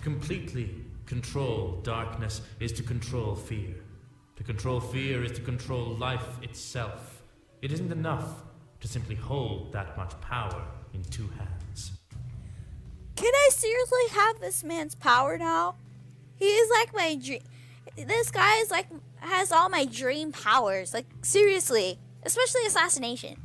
completely control darkness is to control fear. To control fear is to control life itself. It isn't enough to simply hold that much power in two hands. Can I seriously have this man's power now? He is like my dream. This guy is like has all my dream powers. Like seriously, especially assassination.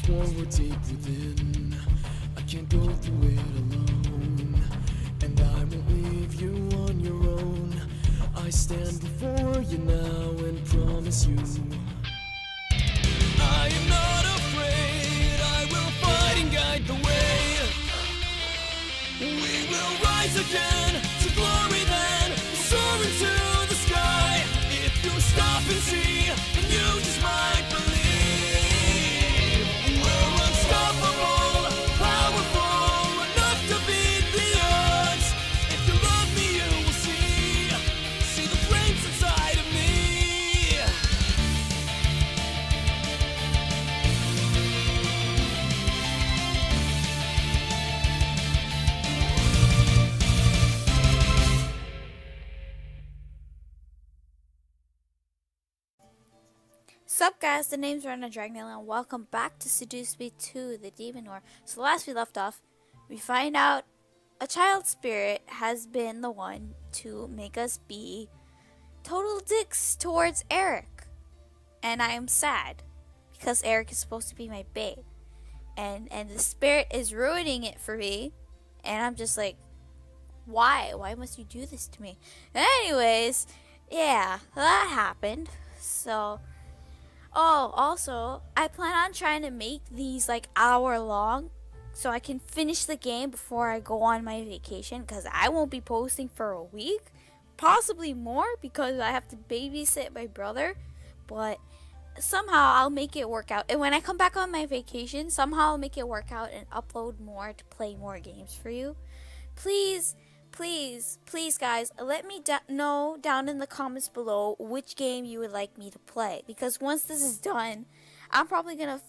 Forward deep within, I can't go through it alone, and I won't leave you on your own. I stand before you now and promise you I am not afraid. I will fight and guide the way. We will rise again to glory then, soar into the sky. If you stop and see, then you just might believe. Sup guys, the name's Rena Dragnell and welcome back to Seduce Me 2, the Demon War. So last we left off, we find out a child spirit has been the one to make us be total dicks towards Erik. And I am sad, because Erik is supposed to be my babe. And the spirit is ruining it for me, and I'm just like, why? Why must you do this to me? Anyways, yeah, that happened. So... oh, also, I plan on trying to make these like hour long so I can finish the game before I go on my vacation, because I won't be posting for a week, possibly more, because I have to babysit my brother. But somehow I'll make it work out, and when I come back on my vacation, somehow I'll make it work out and upload more to play more games for you. Please guys, let me know down in the comments below which game you would like me to play, because once this is done, I'm probably gonna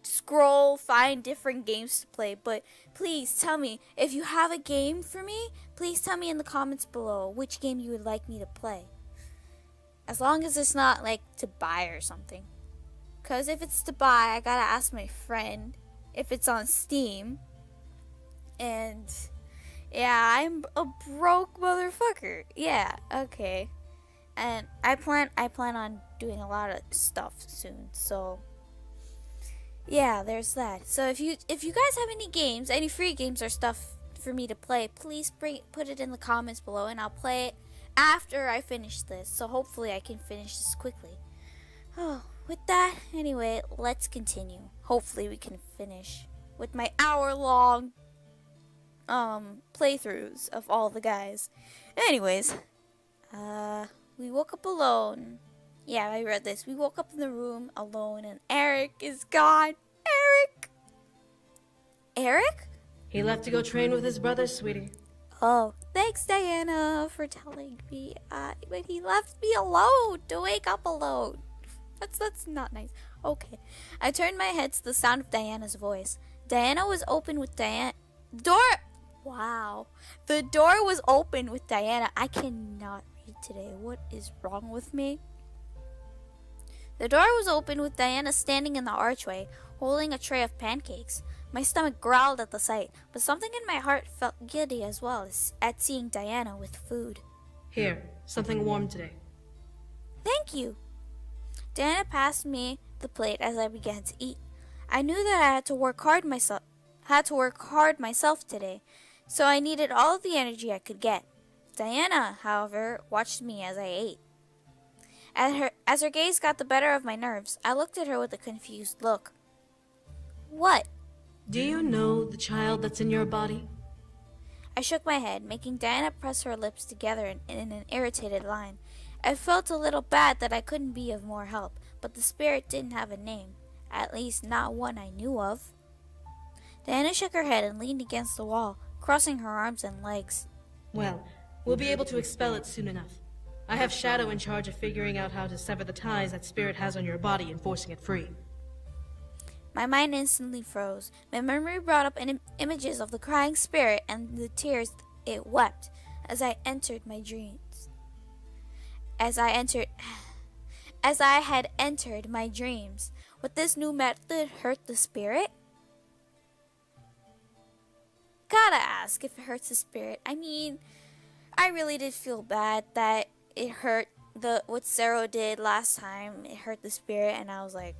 scroll, find different games to play. But please tell me, if you have a game for me, please tell me in the comments below which game you would like me to play, as long as it's not like to buy or something, because if it's to buy, I gotta ask my friend if it's on Steam. And yeah, I'm a broke motherfucker. Yeah, okay. And I plan on doing a lot of stuff soon. So yeah, there's that. So if you guys have any games, any free games or stuff for me to play, please put it in the comments below, and I'll play it after I finish this. So hopefully I can finish this quickly. Oh, with that, anyway, let's continue. Hopefully we can finish with my hour-long playthroughs of all the guys. Anyways, we woke up alone. Yeah, I read this. We woke up in the room alone and Erik is gone. Erik? He left to go train with his brother, sweetie. Oh, thanks Diana for telling me. But he left me alone to wake up alone. That's not nice. Okay. I turned my head to the sound of Diana's voice. Diana was open with Wow. The door was open with Diana. I cannot read today. What is wrong with me? The door was open with Diana standing in the archway, holding a tray of pancakes. My stomach growled at the sight, but something in my heart felt giddy as well as at seeing Diana with food. Here, something warm today. Thank you. Diana passed me the plate as I began to eat. I knew that I had to work hard myself today, so I needed all of the energy I could get. Diana, however, watched me as I ate. As her gaze got the better of my nerves, I looked at her with a confused look. What? Do you know the child that's in your body? I shook my head, making Diana press her lips together in an irritated line. I felt a little bad that I couldn't be of more help, but the spirit didn't have a name, at least not one I knew of. Diana shook her head and leaned against the wall, crossing her arms and legs. Well, we'll be able to expel it soon enough. I have Shadow in charge of figuring out how to sever the ties that spirit has on your body and forcing it free. My mind instantly froze. My memory brought up images of the crying spirit and the tears it wept as I entered my dreams. As I had entered my dreams, would this new method hurt the spirit? Gotta ask if it hurts the spirit. I mean, I really did feel bad that it hurt what Zero did last time. It hurt the spirit, and I was like,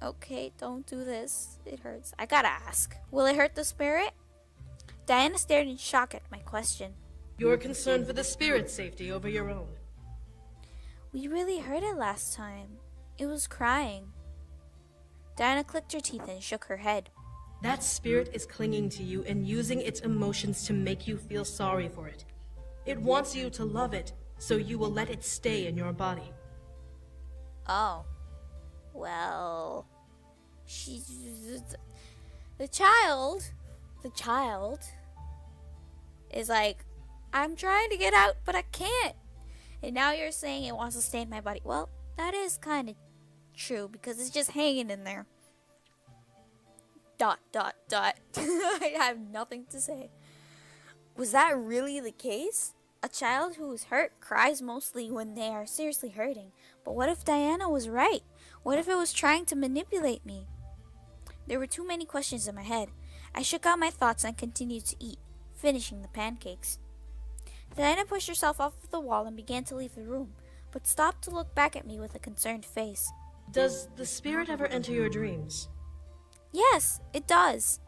okay, don't do this. It hurts. I gotta ask. Will it hurt the spirit? Diana stared in shock at my question. You're concerned for the spirit's safety over your own. We really heard it last time. It was crying. Diana clicked her teeth and shook her head. That spirit is clinging to you and using its emotions to make you feel sorry for it. It wants you to love it, so you will let it stay in your body. Oh. Well, the child is like, I'm trying to get out, but I can't. And now you're saying it wants to stay in my body. Well, that is kind of true because it's just hanging in there. ... I have nothing to say. Was that really the case? A child who is hurt cries mostly when they are seriously hurting. But what if Diana was right? What if it was trying to manipulate me? There were too many questions in my head. I shook out my thoughts and continued to eat, finishing the pancakes. Diana pushed herself off the wall and began to leave the room, but stopped to look back at me with a concerned face. Does the spirit ever enter your dreams? Yes, it does.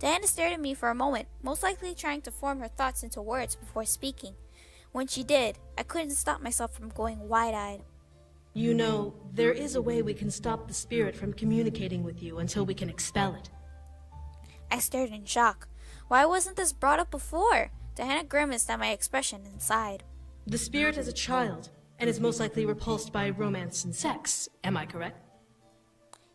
Diana stared at me for a moment, most likely trying to form her thoughts into words before speaking. When she did, I couldn't stop myself from going wide-eyed. You know, there is a way we can stop the spirit from communicating with you until we can expel it. I stared in shock. Why wasn't this brought up before? Diana grimaced at my expression and sighed. The spirit is a child, and is most likely repulsed by romance and sex. Am I correct?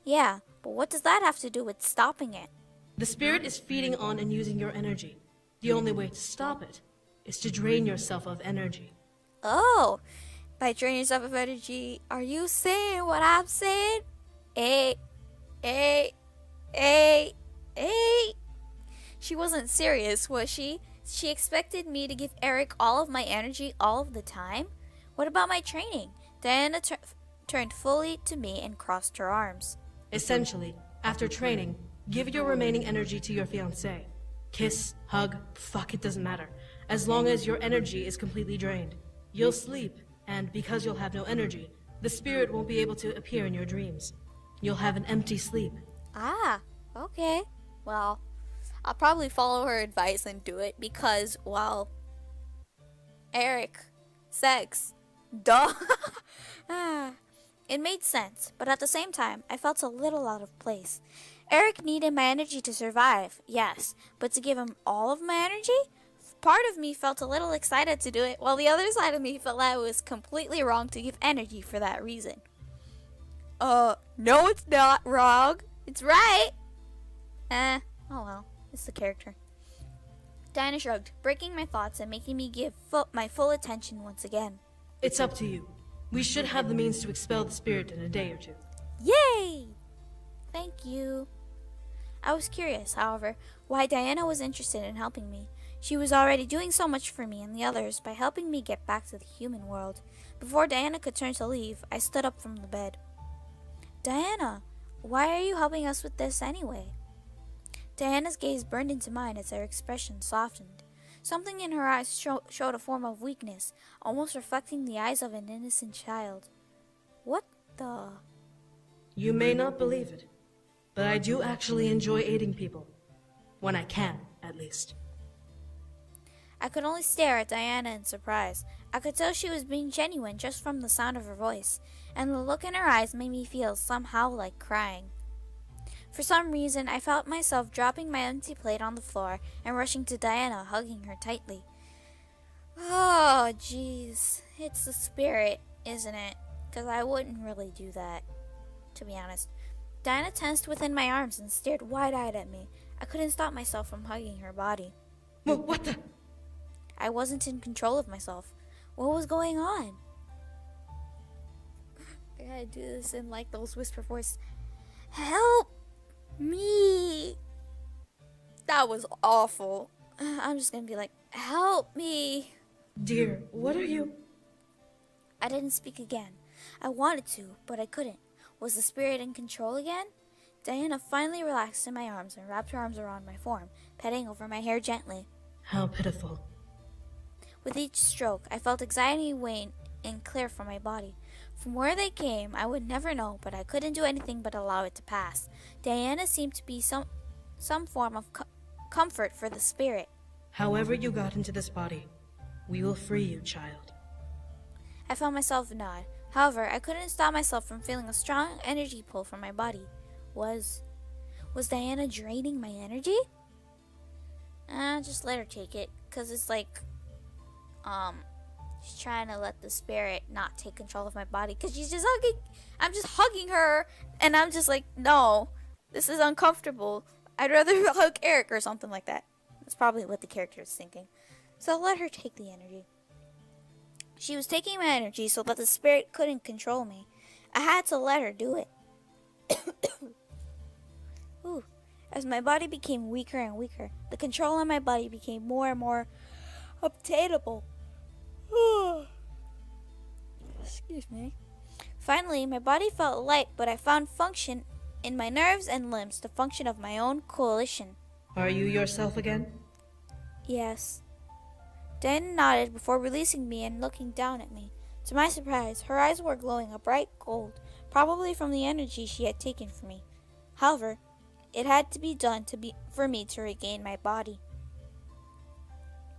Yeah, but what does that have to do with stopping it? The spirit is feeding on and using your energy. The only way to stop it is to drain yourself of energy. Oh, by draining yourself of energy, are you saying what I'm saying? Hey. She wasn't serious, was she? She expected me to give Erik all of my energy all of the time? What about my training? Diana turned fully to me and crossed her arms. Essentially, after training, give your remaining energy to your fiancé. Kiss, hug, fuck, it doesn't matter. As long as your energy is completely drained. You'll sleep, and because you'll have no energy, the spirit won't be able to appear in your dreams. You'll have an empty sleep. Ah, okay. Well, I'll probably follow her advice and do it because, well, Erik, sex, duh. It made sense, but at the same time, I felt a little out of place. Erik needed my energy to survive, yes, but to give him all of my energy? Part of me felt a little excited to do it, while the other side of me felt like it was completely wrong to give energy for that reason. No, it's not wrong. It's right. Oh well, it's the character. Diana shrugged, breaking my thoughts and making me give my full attention once again. It's up to you. We should have the means to expel the spirit in a day or two. Yay! Thank you. I was curious, however, why Diana was interested in helping me. She was already doing so much for me and the others by helping me get back to the human world. Before Diana could turn to leave, I stood up from the bed. Diana, why are you helping us with this anyway? Diana's gaze burned into mine as her expression softened. Something in her eyes showed a form of weakness, almost reflecting the eyes of an innocent child. What the... You may not believe it, but I do actually enjoy aiding people. When I can, at least. I could only stare at Diana in surprise. I could tell she was being genuine just from the sound of her voice, and the look in her eyes made me feel somehow like crying. For some reason, I felt myself dropping my empty plate on the floor and rushing to Diana, hugging her tightly. Oh, jeez. It's the spirit, isn't it? Because I wouldn't really do that, to be honest. Diana tensed within my arms and stared wide-eyed at me. I couldn't stop myself from hugging her body. What the? I wasn't in control of myself. What was going on? I gotta do this in like those whisper voices. Help me! That was awful. I'm just gonna be like, help me! Dear, what are you? I didn't speak again. I wanted to, but I couldn't. Was the spirit in control again? Diana finally relaxed in my arms and wrapped her arms around my form, petting over my hair gently. How pitiful. With each stroke, I felt anxiety wane and clear from my body. From where they came, I would never know, but I couldn't do anything but allow it to pass. Diana seemed to be some form of comfort for the spirit. However you got into this body, we will free you, child. I felt myself nod. However, I couldn't stop myself from feeling a strong energy pull from my body. Was Diana draining my energy? Just let her take it, because it's like, she's trying to let the spirit not take control of my body, because she's just hugging, I'm just hugging her, and I'm just like, no, this is uncomfortable. I'd rather hug Erik or something like that. That's probably what the character is thinking. So let her take the energy. She was taking my energy so that the spirit couldn't control me. I had to let her do it. Ooh. As my body became weaker and weaker, the control on my body became more and more obtainable. Excuse me. Finally, my body felt light, but I found function in my nerves and limbs, the function of my own coalition. Are you yourself again? Yes. Diana nodded before releasing me and looking down at me. To my surprise, her eyes were glowing a bright gold, probably from the energy she had taken from me. However, it had to be done for me to regain my body.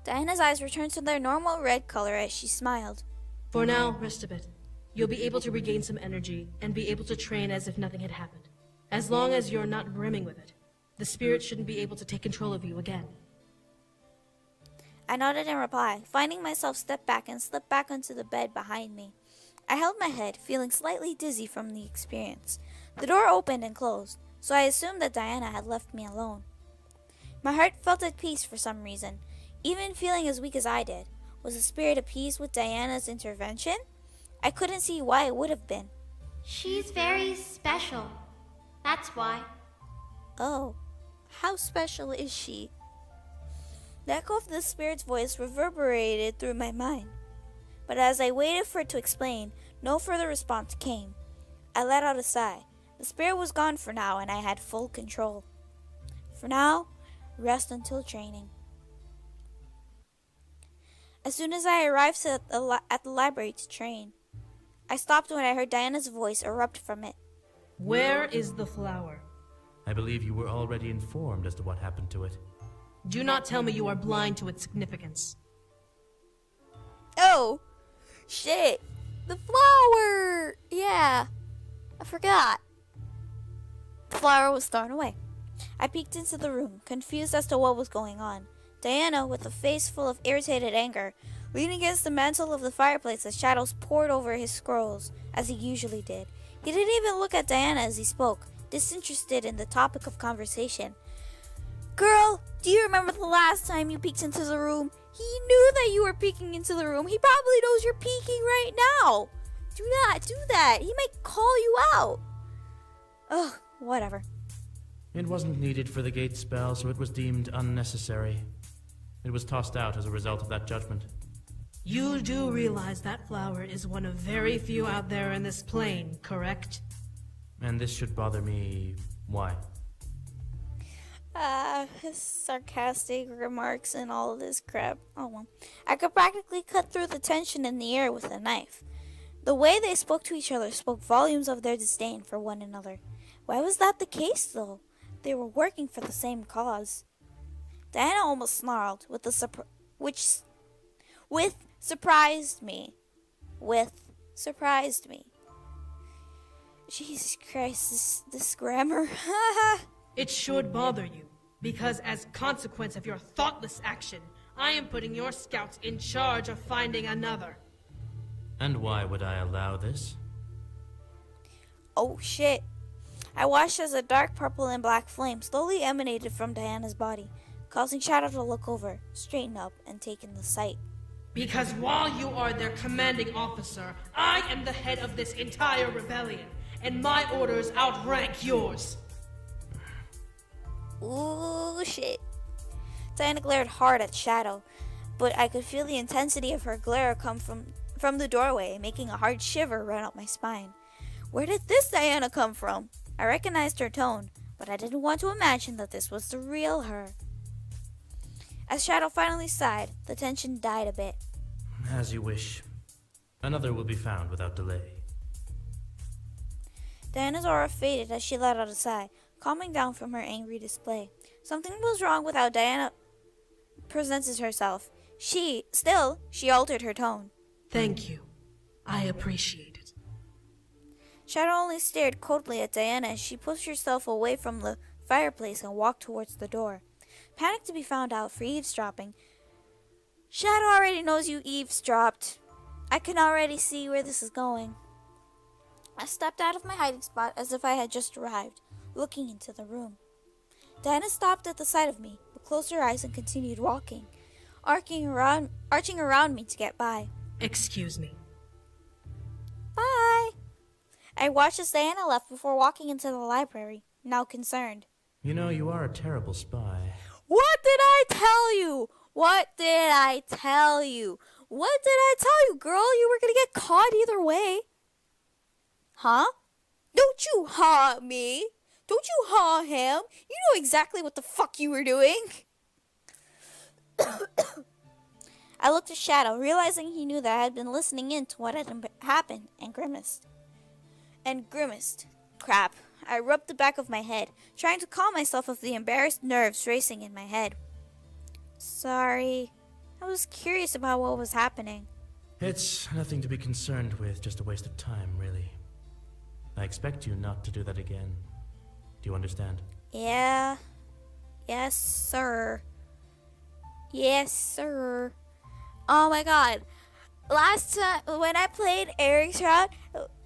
Diana's eyes returned to their normal red color as she smiled. For now, rest a bit. You'll be able to regain some energy and be able to train as if nothing had happened. As long as you're not brimming with it, the spirit shouldn't be able to take control of you again. I nodded in reply, finding myself step back and slip back onto the bed behind me. I held my head, feeling slightly dizzy from the experience. The door opened and closed, so I assumed that Diana had left me alone. My heart felt at peace for some reason, even feeling as weak as I did. Was the spirit appeased with Diana's intervention? I couldn't see why it would have been. She's very special. That's why. Oh, how special is she? The echo of the spirit's voice reverberated through my mind. But as I waited for it to explain, no further response came. I let out a sigh. The spirit was gone for now, and I had full control. For now, rest until training. As soon as I arrived at the library to train, I stopped when I heard Diana's voice erupt from it. Where is the flower? I believe you were already informed as to what happened to it. Do not tell me you are blind to its significance. Oh, shit. The flower! Yeah, I forgot. The flower was thrown away. I peeked into the room, confused as to what was going on. Diana, with a face full of irritated anger, leaned against the mantel of the fireplace as shadows poured over his scrolls, as he usually did. He didn't even look at Diana as he spoke, disinterested in the topic of conversation. Girl, do you remember the last time you peeked into the room? He knew that you were peeking into the room. He probably knows you're peeking right now. Do not do that. He might call you out. Ugh, whatever. It wasn't needed for the gate spell, so it was deemed unnecessary. It was tossed out as a result of that judgment. You do realize that flower is one of very few out there in this plane, correct? And this should bother me. Why? His sarcastic remarks and all of this crap. Oh well. I could practically cut through the tension in the air with a knife. The way they spoke to each other spoke volumes of their disdain for one another. Why was that the case, though? They were working for the same cause. Diana almost snarled, which surprised me. Jesus Christ, this grammar. It should bother you, because as consequence of your thoughtless action, I am putting your scouts in charge of finding another. And why would I allow this? Oh shit. I watched as a dark purple and black flame slowly emanated from Diana's body, causing Shadow to look over, straighten up, and take in the sight. Because while you are their commanding officer, I am the head of this entire rebellion, and my orders outrank yours. Ooh, shit. Diana glared hard at Shadow, but I could feel the intensity of her glare come from the doorway, making a hard shiver run up my spine. Where did this Diana come from? I recognized her tone, but I didn't want to imagine that this was the real her. As Shadow finally sighed, the tension died a bit. As you wish. Another will be found without delay. Diana's aura faded as she let out a sigh, calming down from her angry display. Something was wrong with how Diana presents herself. She altered her tone. Thank you. I appreciate it. Shadow only stared coldly at Diana as she pushed herself away from the fireplace and walked towards the door. Panicked to be found out for eavesdropping, Shadow already knows you eavesdropped. I can already see where this is going. I stepped out of my hiding spot as if I had just arrived, looking into the room. Diana stopped at the sight of me, but closed her eyes and continued walking, arching around me to get by. Excuse me. Bye! I watched as Diana left before walking into the library, now concerned. You know, you are a terrible spy. What did I tell you? What did I tell you? What did I tell you, girl? You were gonna get caught either way. Huh? Don't you ha me. Don't you ha him. You know exactly what the fuck you were doing. I looked at Shadow, realizing he knew that I had been listening in to what had happened, and grimaced. Crap. I rubbed the back of my head, trying to calm myself of the embarrassed nerves racing in my head. Sorry. I was curious about what was happening. It's nothing to be concerned with, just a waste of time, really. I expect you not to do that again. Do you understand? Yeah. Yes, sir. Yes, sir. Oh my god. Last time, when I played Erik's route,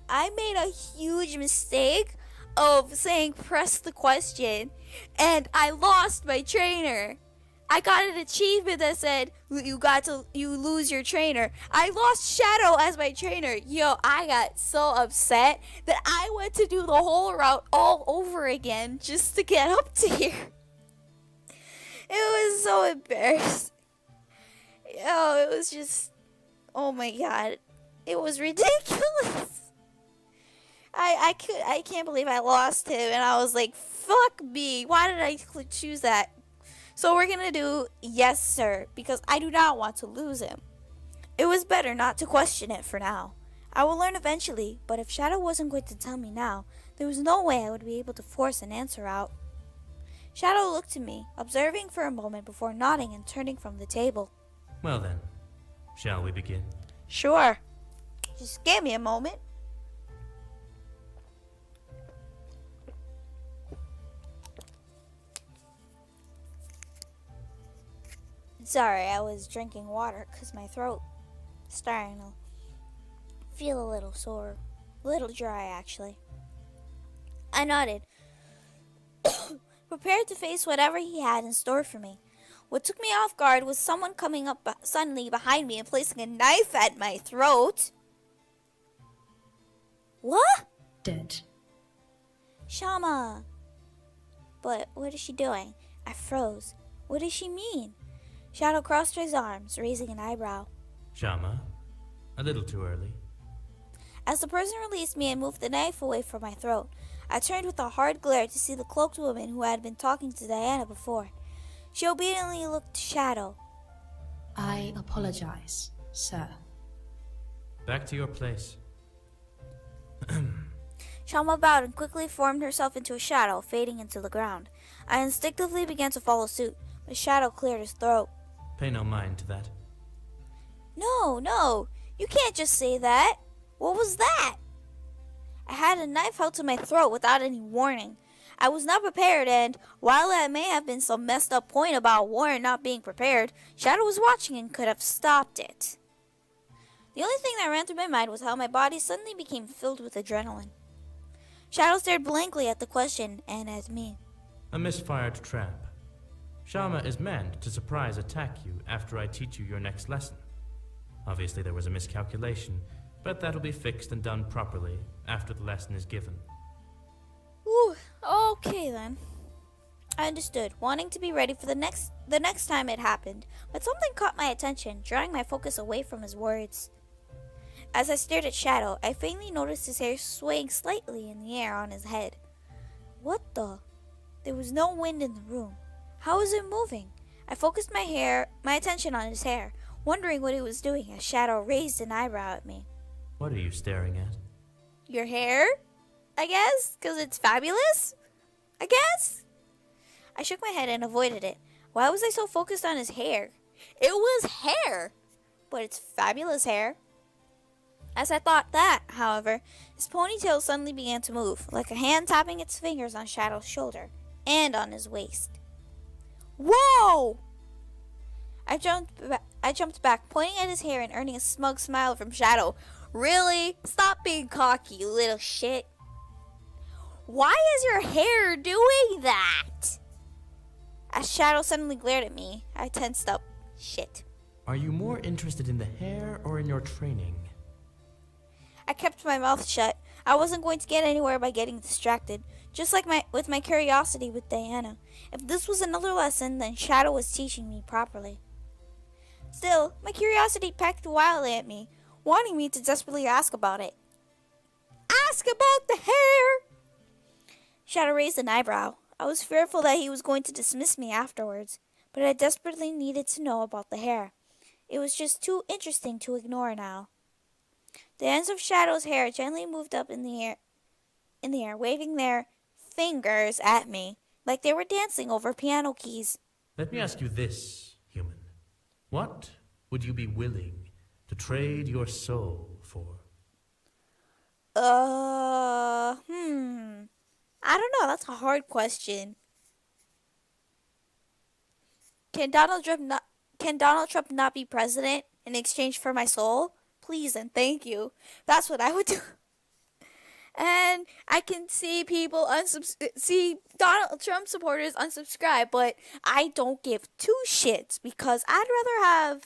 I made a huge mistake of saying press the question, and I lost my trainer. I got an achievement that said you lose your trainer. I lost Shadow as my trainer. Yo, I got so upset that I went to do the whole route all over again just to get up to here. It was so embarrassing. Yo, it was just, oh my god, it was ridiculous. I can't believe I lost him, and I was like, fuck me, why did I choose that? So we're gonna do yes sir, because I do not want to lose him. It was better not to question it for now. I will learn eventually, but if Shadow wasn't going to tell me now, there was no way I would be able to force an answer out. Shadow looked at me, observing for a moment before nodding and turning from the table. Well then, shall we begin? Sure. Just give me a moment. Sorry, I was drinking water because my throat is starting to feel a little sore. A little dry, actually. I nodded, prepared to face whatever he had in store for me. What took me off guard was someone coming up suddenly behind me and placing a knife at my throat. What? Dead. Shama. But what is she doing? I froze. What does she mean? Shadow crossed his arms, raising an eyebrow. Shama, a little too early. As the person released me and moved the knife away from my throat, I turned with a hard glare to see the cloaked woman who had been talking to Diana before. She obediently looked to Shadow. I apologize, sir. Back to your place. Shama bowed and quickly formed herself into a shadow, fading into the ground. I instinctively began to follow suit, but Shadow cleared his throat. Pay no mind to that. No, you can't just say that. What was that? I had a knife held to my throat without any warning. I was not prepared, and while that may have been some messed up point about Warren not being prepared, Shadow was watching and could have stopped it. The only thing that ran through my mind was how my body suddenly became filled with adrenaline. Shadow stared blankly at the question and at me. A misfired trap. Shama is meant to surprise attack you after I teach you your next lesson. Obviously there was a miscalculation, but that'll be fixed and done properly after the lesson is given. Ooh, okay then. I understood, wanting to be ready for the next time it happened, but something caught my attention, drawing my focus away from his words. As I stared at Shadow, I faintly noticed his hair swaying slightly in the air on his head. What the? There was no wind in the room. How was it moving? I focused my attention on his hair, wondering what he was doing as Shadow raised an eyebrow at me. What are you staring at? Your hair? I guess? 'Cause it's fabulous? I guess? I shook my head and avoided it. Why was I so focused on his hair? It was hair! But it's fabulous hair. As I thought that, however, his ponytail suddenly began to move, like a hand tapping its fingers on Shadow's shoulder and on his waist. Whoa! I jumped back, pointing at his hair and earning a smug smile from Shadow. Really? Stop being cocky, you little shit. Why is your hair doing that? As Shadow suddenly glared at me, I tensed up. Shit. Are you more interested in the hair or in your training? I kept my mouth shut. I wasn't going to get anywhere by getting distracted, just like with my curiosity with Diana. If this was another lesson, then Shadow was teaching me properly. Still, my curiosity pecked wildly at me, wanting me to desperately ask about it. Ask about the hair! Shadow raised an eyebrow. I was fearful that he was going to dismiss me afterwards, but I desperately needed to know about the hair. It was just too interesting to ignore now. The ends of Shadow's hair gently moved up in the air, waving their fingers at me, like they were dancing over piano keys. Let me ask you this, human. What would you be willing to trade your soul for? I don't know. That's a hard question. Can Donald Trump not be president in exchange for my soul? Please and thank you. That's what I would do. And I can see people see Donald Trump supporters unsubscribe, but I don't give two shits because I'd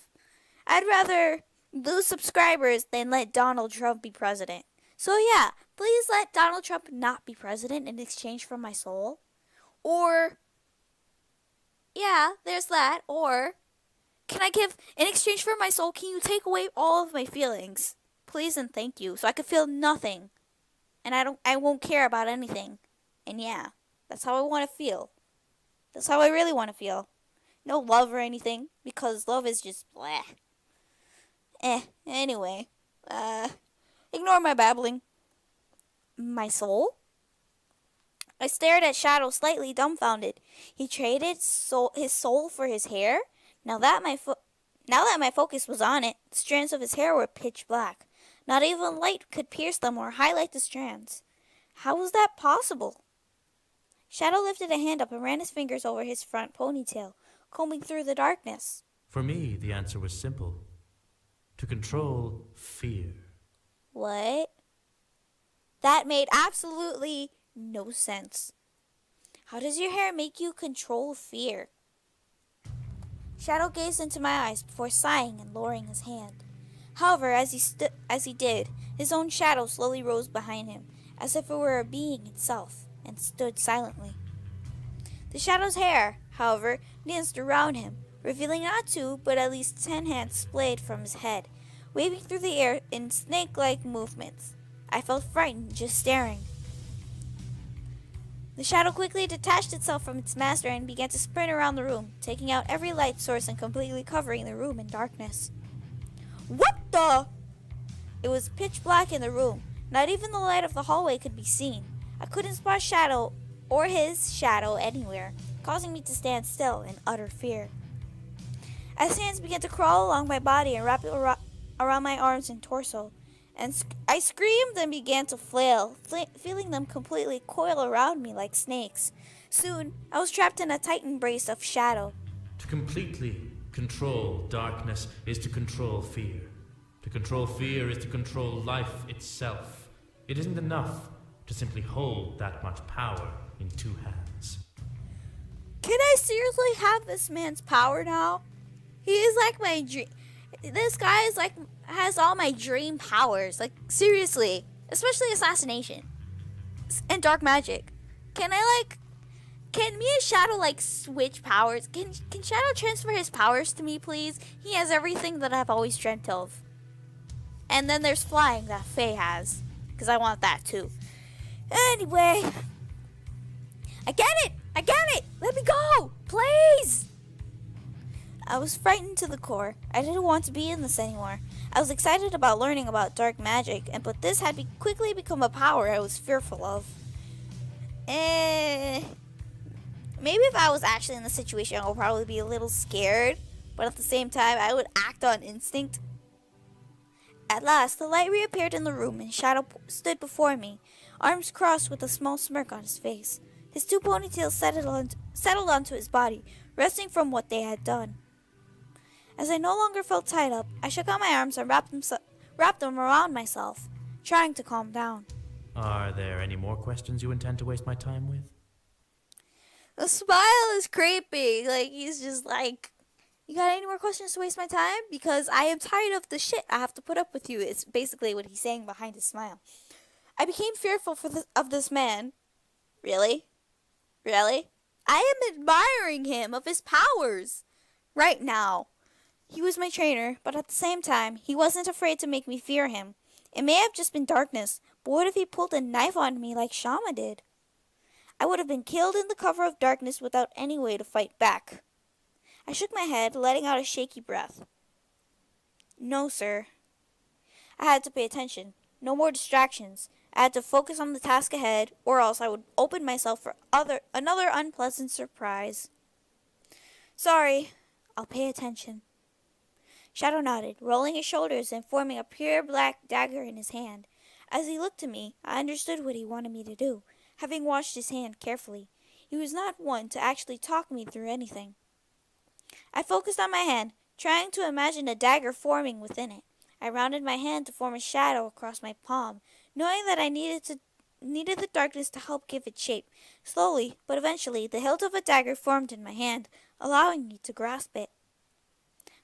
rather lose subscribers than let Donald Trump be president. So yeah, please let Donald Trump not be president in exchange for my soul. Or, yeah, there's that. Or, can I give, in exchange for my soul, can you take away all of my feelings? Please and thank you, so I could feel nothing. And I won't care about anything. And yeah, that's how I want to feel. That's how I really want to feel. No love or anything, because love is just bleh. Anyway, ignore my babbling. My soul? I stared at Shadow, slightly dumbfounded. He traded his soul for his hair? Now that my focus was on it, the strands of his hair were pitch black. Not even light could pierce them or highlight the strands. How was that possible? Shadow lifted a hand up and ran his fingers over his front ponytail, combing through the darkness. For me, the answer was simple. To control fear. What? That made absolutely no sense. How does your hair make you control fear? Shadow gazed into my eyes before sighing and lowering his hand. However, as he did, his own shadow slowly rose behind him, as if it were a being itself, and stood silently. The shadow's hair, however, danced around him, revealing not 2, but at least 10 hands splayed from his head, waving through the air in snake-like movements. I felt frightened just staring. The shadow quickly detached itself from its master and began to sprint around the room, taking out every light source and completely covering the room in darkness. What the? It was pitch black in the room. Not even the light of the hallway could be seen. I couldn't spot Shadow or his shadow anywhere, causing me to stand still in utter fear. As hands began to crawl along my body and wrap around my arms and torso, and I screamed and began to flail, feeling them completely coil around me like snakes. Soon, I was trapped in a tight embrace of shadow. To completely control darkness is to control fear. To control fear is to control life itself. It isn't enough to simply hold that much power in two hands. Can I seriously have this man's power now? He is like my dream. This guy is like has all my dream powers. Like seriously, especially assassination and dark magic. Can me and Shadow like switch powers? Can Shadow transfer his powers to me, please? He has everything that I've always dreamt of. And then there's flying that Faye has, because I want that too. Anyway, I get it. Let me go, please. I was frightened to the core. I didn't want to be in this anymore. I was excited about learning about dark magic, but this had quickly become a power I was fearful of. Maybe if I was actually in the situation, I would probably be a little scared, but at the same time, I would act on instinct. At last, the light reappeared in the room, and Shadow stood before me, arms crossed with a small smirk on his face. His two ponytails settled onto his body, resting from what they had done. As I no longer felt tied up, I shook out my arms and wrapped them around myself, trying to calm down. Are there any more questions you intend to waste my time with? The smile is creepy. Like, he's just like, you got any more questions to waste my time? Because I am tired of the shit I have to put up with you. It's basically what he's saying behind his smile. I became fearful of this man. Really? I am admiring him of his powers. Right now. He was my trainer, but at the same time, he wasn't afraid to make me fear him. It may have just been darkness, but what if he pulled a knife on me like Shama did? I would have been killed in the cover of darkness without any way to fight back. I shook my head, letting out a shaky breath. No, sir. I had to pay attention. No more distractions. I had to focus on the task ahead, or else I would open myself for another unpleasant surprise. Sorry, I'll pay attention. Shadow nodded, rolling his shoulders and forming a pure black dagger in his hand. As he looked at me, I understood what he wanted me to do, having watched his hand carefully. He was not one to actually talk me through anything. I focused on my hand, trying to imagine a dagger forming within it. I rounded my hand to form a shadow across my palm, knowing that I needed the darkness to help give it shape. Slowly, but eventually, the hilt of a dagger formed in my hand, allowing me to grasp it.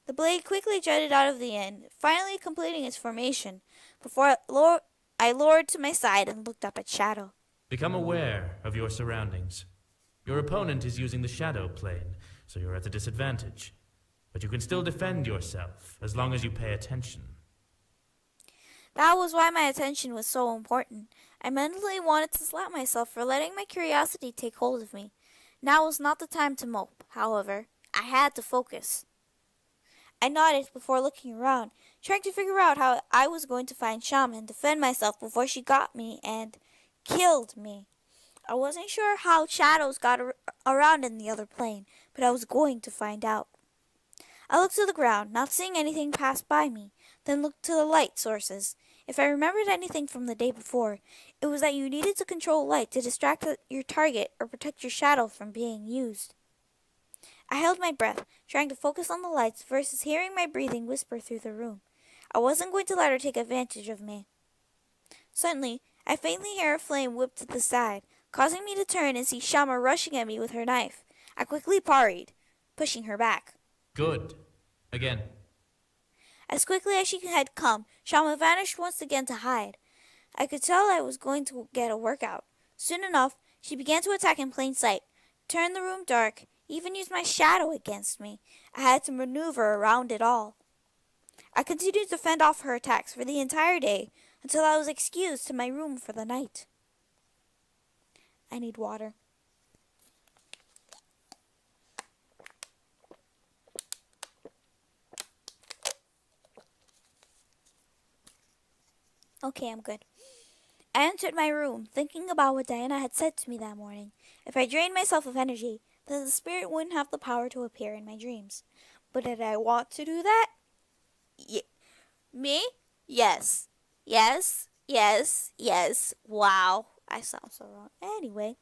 The blade quickly jutted out of the end, finally completing its formation, before I lowered to my side and looked up at Shadow. Become aware of your surroundings. Your opponent is using the shadow plane, so you're at a disadvantage. But you can still defend yourself, as long as you pay attention. That was why my attention was so important. I mentally wanted to slap myself for letting my curiosity take hold of me. Now was not the time to mope, however. I had to focus. I nodded before looking around, trying to figure out how I was going to find Shama and defend myself before she got me and killed me. I wasn't sure how shadows got around in the other plane, but I was going to find out. I looked to the ground, not seeing anything pass by me, then looked to the light sources. If I remembered anything from the day before, it was that you needed to control light to distract your target or protect your shadow from being used. I held my breath, trying to focus on the lights versus hearing my breathing whisper through the room. I wasn't going to let her take advantage of me. Suddenly, I faintly hear a flame whip to the side, causing me to turn and see Shama rushing at me with her knife. I quickly parried, pushing her back. Good. Again. As quickly as she had come, Shama vanished once again to hide. I could tell I was going to get a workout. Soon enough, she began to attack in plain sight, turned the room dark, even used my shadow against me. I had to maneuver around it all. I continued to fend off her attacks for the entire day until I was excused to my room for the night. I need water. Okay, I'm good. I entered my room, thinking about what Diana had said to me that morning. If I drained myself of energy, then the spirit wouldn't have the power to appear in my dreams. But did I want to do that? Me? Yes. Yes, yes, yes. Wow. I sound so wrong. Anyway.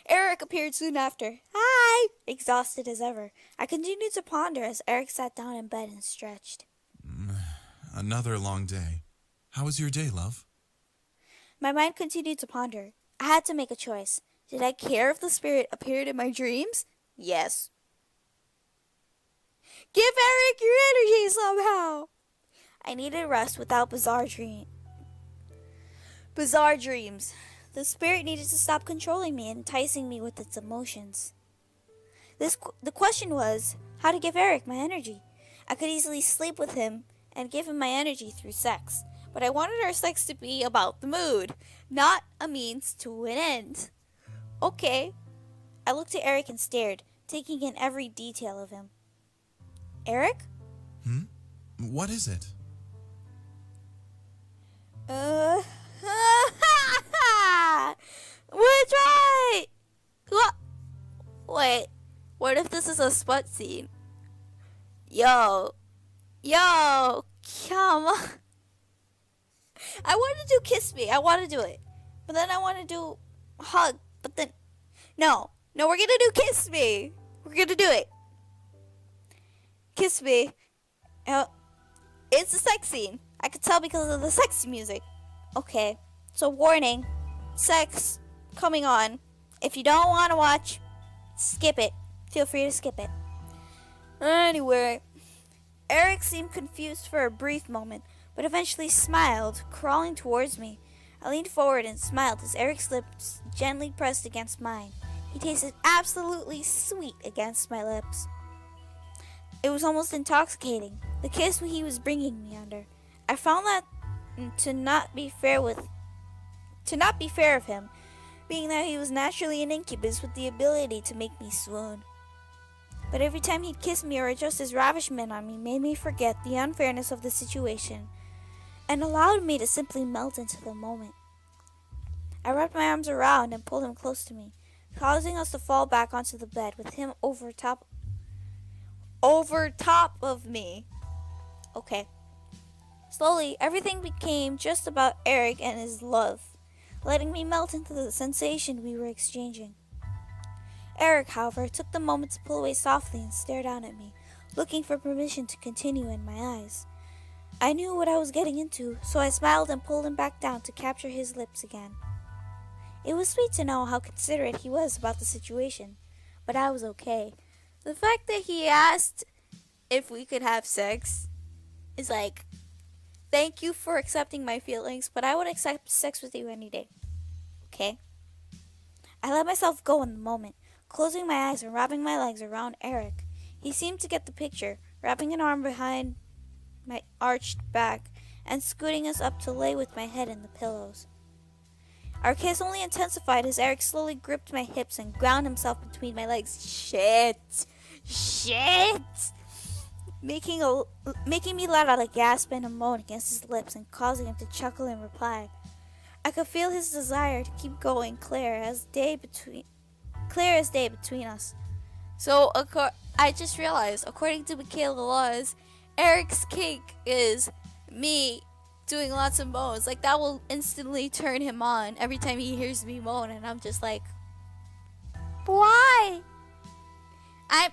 Erik appeared soon after. Hi! Exhausted as ever. I continued to ponder as Erik sat down in bed and stretched. Another long day. How was your day, love? My mind continued to ponder. I had to make a choice. Did I care if the spirit appeared in my dreams? Yes. Give Erik your energy somehow! I needed rest without bizarre dreams. The spirit needed to stop controlling me and enticing me with its emotions. The question was how to give Erik my energy. I could easily sleep with him and give him my energy through sex, but I wanted our sex to be about the mood, not a means to an end. Okay. I looked at Erik and stared, taking in every detail of him. Erik? What is it? What's right? What? Wait, what if this is a smut scene? Yo, come on. I want to do kiss me. I want to do it. But then I want to do hug. But then, no, we're going to do kiss me. We're going to do it. Kiss me. It's a sex scene. I could tell because of the sexy music. Okay, so warning. Sex coming on. If you don't want to watch, skip it. Feel free to skip it. Anyway, Erik seemed confused for a brief moment, but eventually smiled, crawling towards me. I leaned forward and smiled as Erik's lips gently pressed against mine. He tasted absolutely sweet against my lips. It was almost intoxicating, the kiss he was bringing me under. I found that to not be fair of him, being that he was naturally an incubus with the ability to make me swoon. But every time he'd kiss me or adjust his ravishment on me made me forget the unfairness of the situation and allowed me to simply melt into the moment. I wrapped my arms around and pulled him close to me, causing us to fall back onto the bed with him over top of me. Okay. Slowly, everything became just about Erik and his love, letting me melt into the sensation we were exchanging. Erik, however, took the moment to pull away softly and stare down at me, looking for permission to continue in my eyes. I knew what I was getting into, so I smiled and pulled him back down to capture his lips again. It was sweet to know how considerate he was about the situation, but I was okay. The fact that he asked if we could have sex is like, thank you for accepting my feelings, but I would accept sex with you any day. Okay? I let myself go in the moment, closing my eyes and wrapping my legs around Erik. He seemed to get the picture, wrapping an arm behind my arched back and scooting us up to lay with my head in the pillows. Our kiss only intensified as Erik slowly gripped my hips and ground himself between my legs. Shit! Making me let out a gasp and a moan against his lips and causing him to chuckle in reply. I could feel his desire to keep going clear as day between us. So I just realized, according to Michaela Laws, Erik's kink is me doing lots of moans. Like, that will instantly turn him on every time he hears me moan, and I'm just like, why?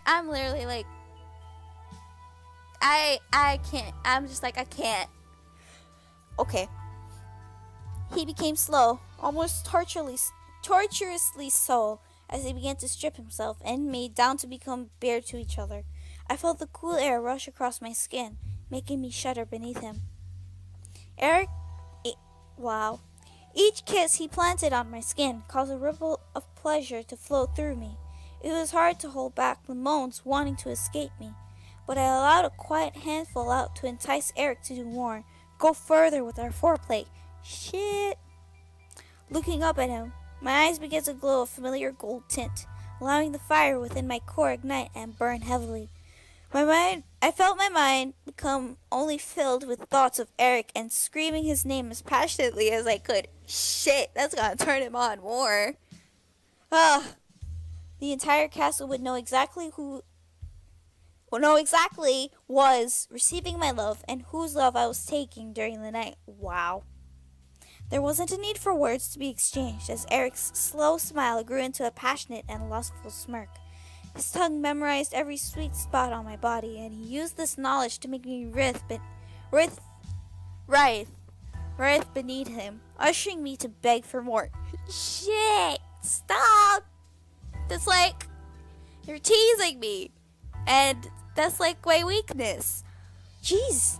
I'm literally like, I can't. I'm just like, I can't. Okay. He became slow, almost torturously so, as he began to strip himself and me down to become bare to each other. I felt the cool air rush across my skin, making me shudder beneath him. Wow. Each kiss he planted on my skin caused a ripple of pleasure to flow through me. It was hard to hold back the moans wanting to escape me, but I allowed a quiet handful out to entice Erik to do more, go further with our foreplay. Shit. Looking up at him, my eyes began to glow a familiar gold tint, allowing the fire within my core ignite and burn heavily. I felt my mind become only filled with thoughts of Erik and screaming his name as passionately as I could. Shit, that's gonna turn him on more. The entire castle would know exactly who know exactly was receiving my love and whose love I was taking during the night. Wow. There wasn't a need for words to be exchanged as Eric's slow smile grew into a passionate and lustful smirk. His tongue memorized every sweet spot on my body, and he used this knowledge to make me writhe beneath him, ushering me to beg for more. Shit! Stop! That's like, you're teasing me. And that's like my weakness. Jeez.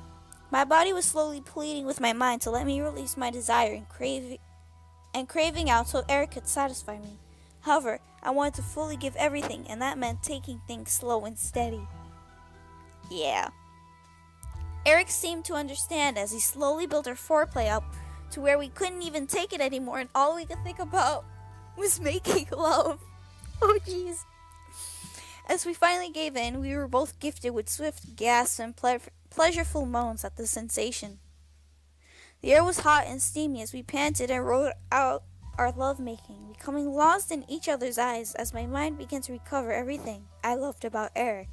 My body was slowly pleading with my mind to let me release my desire and craving out so Erik could satisfy me. However, I wanted to fully give everything, and that meant taking things slow and steady. Yeah. Erik seemed to understand as he slowly built our foreplay up to where we couldn't even take it anymore, and all we could think about was making love. Oh jeez. As we finally gave in, we were both gifted with swift gasps and pleasureful moans at the sensation. The air was hot and steamy as we panted and wrote out our lovemaking, becoming lost in each other's eyes as my mind began to recover everything I loved about Erik.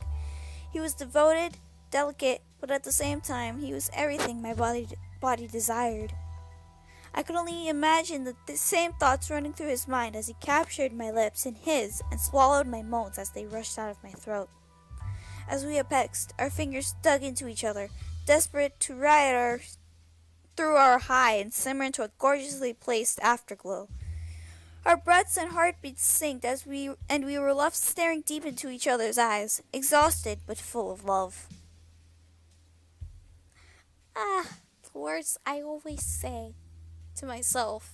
He was devoted, delicate, but at the same time, he was everything my body desired. I could only imagine the same thoughts running through his mind as he captured my lips in his and swallowed my moans as they rushed out of my throat. As we apexed, our fingers dug into each other, desperate to ride through our high and simmer into a gorgeously placed afterglow. Our breaths and heartbeats synced as we were left staring deep into each other's eyes, exhausted but full of love. The words I always say to myself.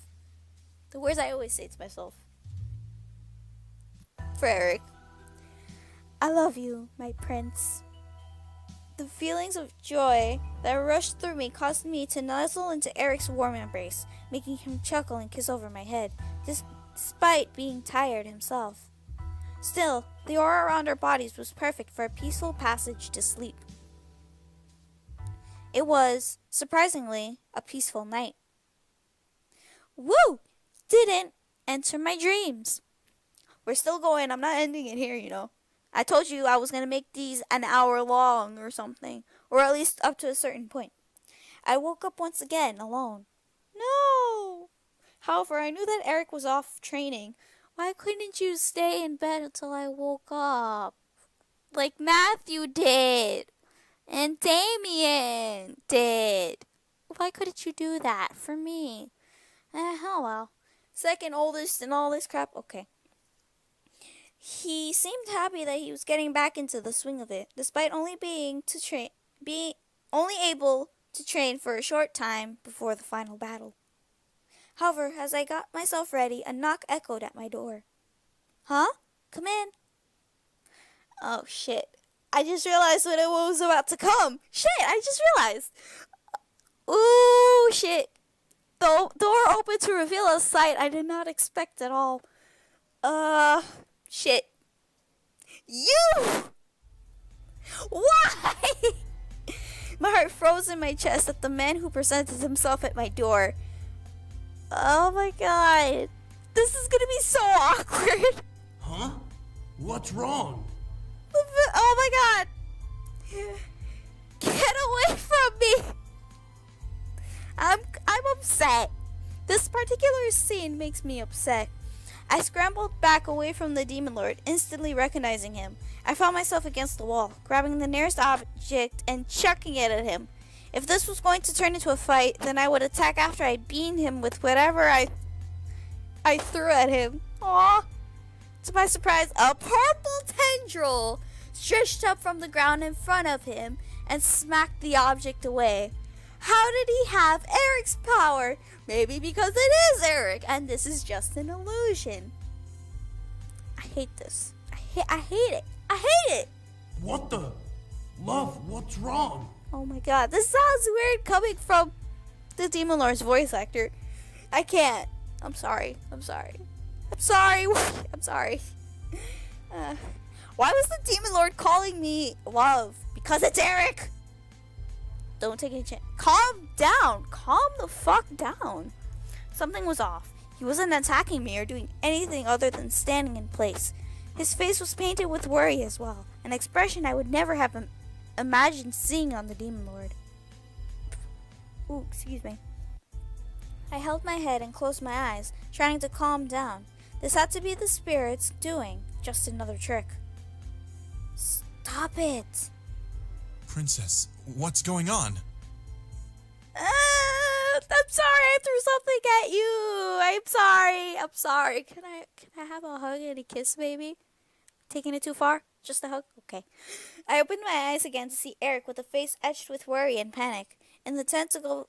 The words I always say to myself. For Erik. I love you, my prince. The feelings of joy that rushed through me caused me to nuzzle into Erik's warm embrace, making him chuckle and kiss over my head, despite being tired himself. Still, the aura around our bodies was perfect for a peaceful passage to sleep. It was, surprisingly, a peaceful night. Woo! Didn't enter my dreams. We're still going. I'm not ending it here, you know. I told you I was going to make these an hour long or something, or at least up to a certain point. I woke up once again alone. No! However, I knew that Erik was off training. Why couldn't you stay in bed until I woke up? Like Matthew did. And Damien did. Why couldn't you do that for me? Oh well. Second oldest and all this crap. Okay. He seemed happy that he was getting back into the swing of it, despite only being able to train for a short time before the final battle. However, as I got myself ready, a knock echoed at my door. Huh? Come in. Oh shit. I just realized when it was about to come. Shit, I just realized. Ooh, shit. The door opened to reveal a sight I did not expect at all. Shit. You! Why? My heart froze in my chest at the man who presented himself at my door. Oh my god. This is gonna be so awkward. Huh? What's wrong? Oh my god. Get away from me. I'm upset. This particular scene makes me upset. I scrambled back away from the Demon Lord, instantly recognizing him. I found myself against the wall, grabbing the nearest object and chucking it at him. If this was going to turn into a fight, then I would attack after I beamed him with whatever I threw at him. Aww. To my surprise, a purple tendril stretched up from the ground in front of him and smacked the object away. How did he have Erik's power? Maybe because it is Erik, and this is just an illusion. I hate this. I hate it. I hate it. What the? Love, what's wrong? Oh my god, this sounds weird coming from the Demon Lord's voice actor. I can't. I'm sorry. I'm sorry. I'm sorry. I'm sorry. Why was the Demon Lord calling me love? Because it's Erik. Don't take any chance. Calm down. Calm the fuck down. Something was off. He wasn't attacking me or doing anything other than standing in place. His face was painted with worry as well, an expression I would never have imagined seeing on the Demon Lord. Ooh, excuse me. I held my head and closed my eyes, trying to calm down. This had to be the spirits doing just another trick. Stop it! Princess, what's going on? I'm sorry, I threw something at you. I'm sorry. Can I have a hug and a kiss, baby? Taking it too far? Just a hug? Okay. I opened my eyes again to see Erik with a face etched with worry and panic. In the tentacle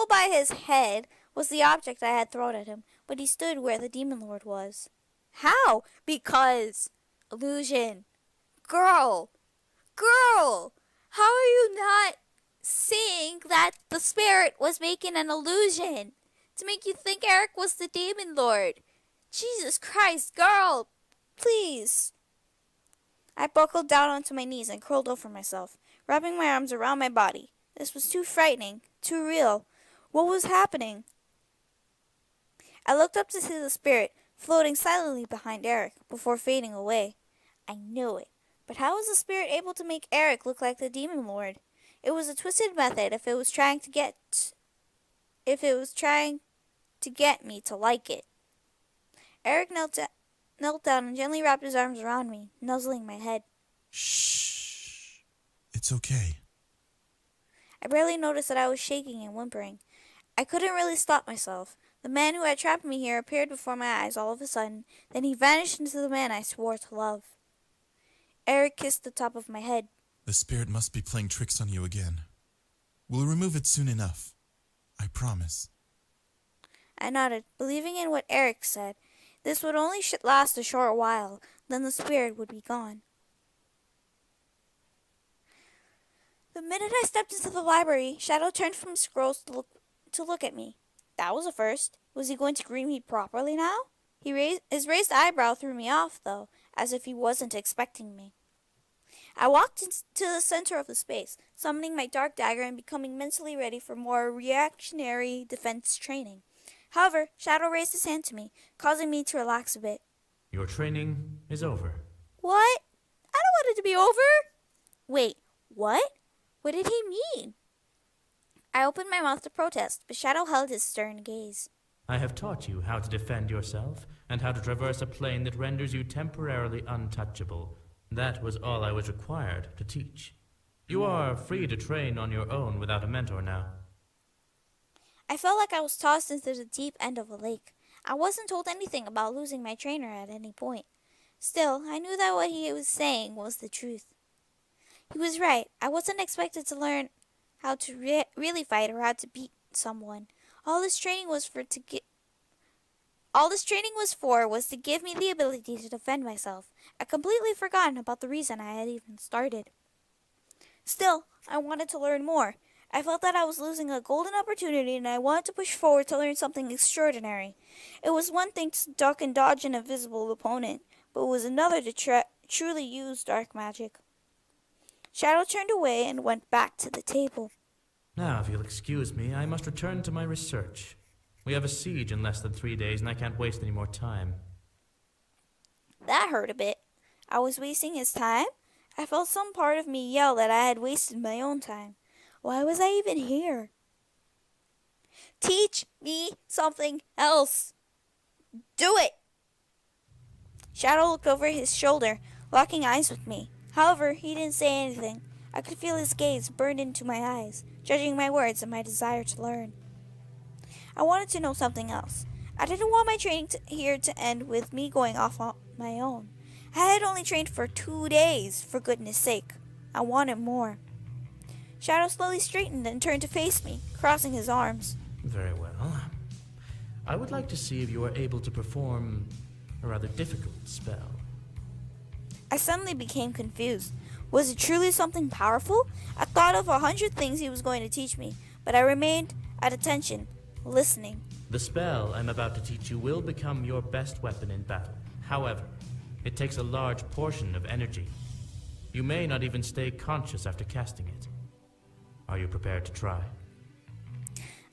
by his head was the object I had thrown at him, but he stood where the Demon Lord was. How? Because illusion. Girl, how are you not seeing that the spirit was making an illusion to make you think Erik was the Demon Lord? Jesus Christ, girl, please. I buckled down onto my knees and curled over myself, wrapping my arms around my body. This was too frightening, too real. What was happening? I looked up to see the spirit floating silently behind Erik before fading away. I knew it. But how was the spirit able to make Erik look like the Demon Lord? It was a twisted method if it was trying to get me to like it. Erik knelt down and gently wrapped his arms around me, nuzzling my head. Shh. It's okay. I barely noticed that I was shaking and whimpering. I couldn't really stop myself. The man who had trapped me here appeared before my eyes all of a sudden. Then he vanished into the man I swore to love. Erik kissed the top of my head. The spirit must be playing tricks on you again. We'll remove it soon enough. I promise. I nodded, believing in what Erik said. This would only last a short while, then the spirit would be gone. The minute I stepped into the library, Shadow turned from scrolls to look at me. That was a first. Was he going to greet me properly now? His raised eyebrow threw me off, though, as if he wasn't expecting me. I walked to the center of the space, summoning my dark dagger and becoming mentally ready for more reactionary defense training. However, Shadow raised his hand to me, causing me to relax a bit. Your training is over. What? I don't want it to be over. Wait, what? What did he mean? I opened my mouth to protest, but Shadow held his stern gaze. I have taught you how to defend yourself and how to traverse a plane that renders you temporarily untouchable. That was all I was required to teach. You are free to train on your own without a mentor now. I felt like I was tossed into the deep end of a lake. I wasn't told anything about losing my trainer at any point. Still, I knew that what he was saying was the truth. He was right. I wasn't expected to learn how to really fight or how to beat someone. All this training was for was to give me the ability to defend myself. I completely forgotten about the reason I had even started. Still, I wanted to learn more. I felt that I was losing a golden opportunity and I wanted to push forward to learn something extraordinary. It was one thing to duck and dodge an invisible opponent, but it was another to truly use dark magic. Shadow turned away and went back to the table. Now, if you'll excuse me, I must return to my research. We have a siege in less than 3 days, and I can't waste any more time. That hurt a bit. I was wasting his time? I felt some part of me yell that I had wasted my own time. Why was I even here? Teach me something else. Do it! Shadow looked over his shoulder, locking eyes with me. However, he didn't say anything. I could feel his gaze burned into my eyes, judging my words and my desire to learn. I wanted to know something else. I didn't want my training here to end with me going off on my own. I had only trained for 2 days, for goodness sake. I wanted more. Shadow slowly straightened and turned to face me, crossing his arms. Very well. I would like to see if you are able to perform a rather difficult spell. I suddenly became confused. Was it truly something powerful? I thought of 100 things he was going to teach me, but I remained at attention, listening. The spell I'm about to teach you will become your best weapon in battle. However, it takes a large portion of energy. You may not even stay conscious after casting it. Are you prepared to try?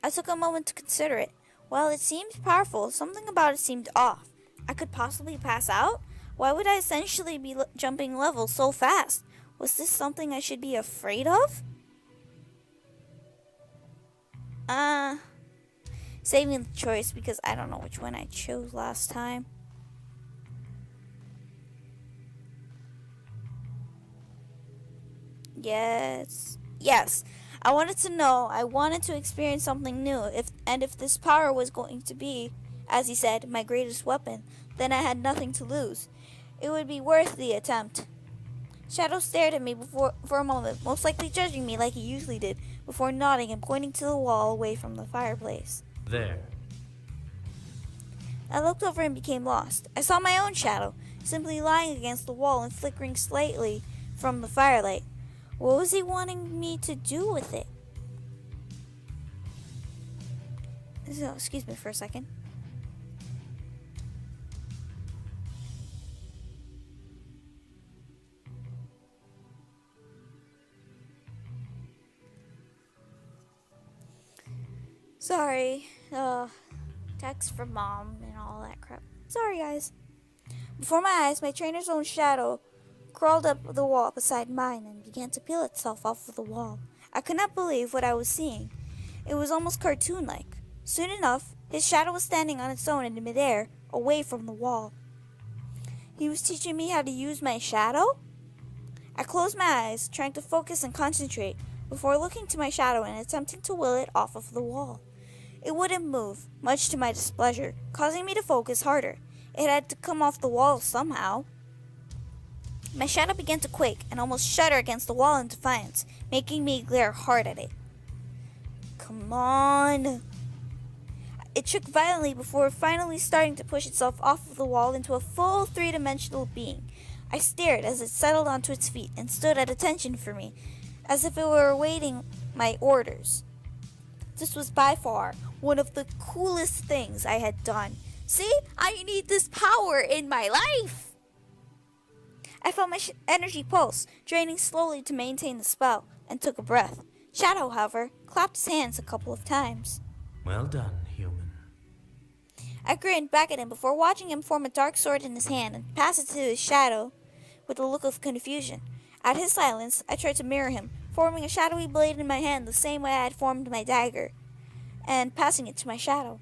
I took a moment to consider it. While it seemed powerful, something about it seemed off. I could possibly pass out? Why would I essentially be jumping levels so fast? Was this something I should be afraid of? Saving the choice because I don't know which one I chose last time. Yes. I wanted to know. I wanted to experience something new. If this power was going to be, as he said, my greatest weapon, then I had nothing to lose. It would be worth the attempt. Shadow stared at me for a moment, most likely judging me like he usually did, before nodding and pointing to the wall away from the fireplace. There. I looked over and became lost. I saw my own shadow, simply lying against the wall and flickering slightly from the firelight. What was he wanting me to do with it? So, excuse me for a second. Sorry. Text from mom and all that crap. Sorry, guys. Before my eyes, my trainer's own shadow crawled up the wall beside mine and began to peel itself off of the wall. I could not believe what I was seeing. It was almost cartoon-like. Soon enough, his shadow was standing on its own in midair, away from the wall. He was teaching me how to use my shadow? I closed my eyes, trying to focus and concentrate, before looking to my shadow and attempting to will it off of the wall. It wouldn't move, much to my displeasure, causing me to focus harder. It had to come off the wall somehow. My shadow began to quake and almost shudder against the wall in defiance, making me glare hard at it. Come on. It shook violently before finally starting to push itself off of the wall into a full three-dimensional being. I stared as it settled onto its feet and stood at attention for me, as if it were awaiting my orders. This was by far one of the coolest things I had done. See, I need this power in my life. I felt my energy pulse, draining slowly to maintain the spell, and took a breath. Shadow, however, clapped his hands a couple of times. Well done, human. I grinned back at him before watching him form a dark sword in his hand and pass it to his shadow with a look of confusion. At his silence, I tried to mirror him, forming a shadowy blade in my hand the same way I had formed my dagger, and passing it to my shadow.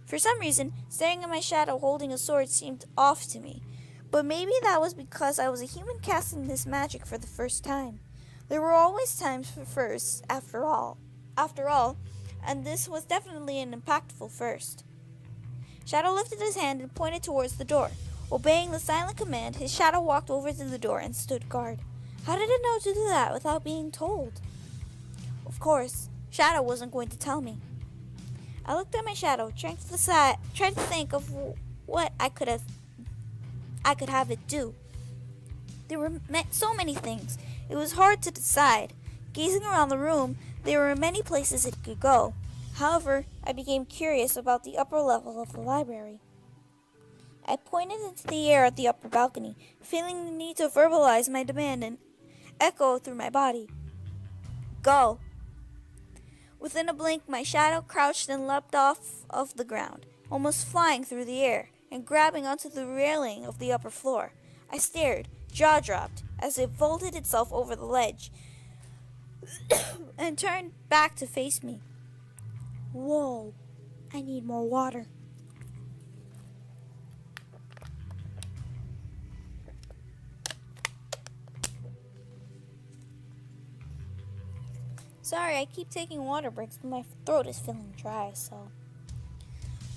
For some reason, staring at my shadow holding a sword seemed off to me, but maybe that was because I was a human casting this magic for the first time. There were always times for firsts, after all, and this was definitely an impactful first. Shadow lifted his hand and pointed towards the door. Obeying the silent command, his shadow walked over to the door and stood guard. How did it know to do that without being told? Of course, Shadow wasn't going to tell me. I looked at my shadow, trying to think of what I could have it do. There were so many things. It was hard to decide. Gazing around the room, there were many places it could go. However, I became curious about the upper level of the library. I pointed into the air at the upper balcony, feeling the need to verbalize my demand and echo through my body. Go! Within a blink, my shadow crouched and leapt off of the ground, almost flying through the air and grabbing onto the railing of the upper floor. I stared, jaw dropped, as it vaulted itself over the ledge and turned back to face me. Whoa, I need more water. Sorry, I keep taking water breaks, but my throat is feeling dry, so.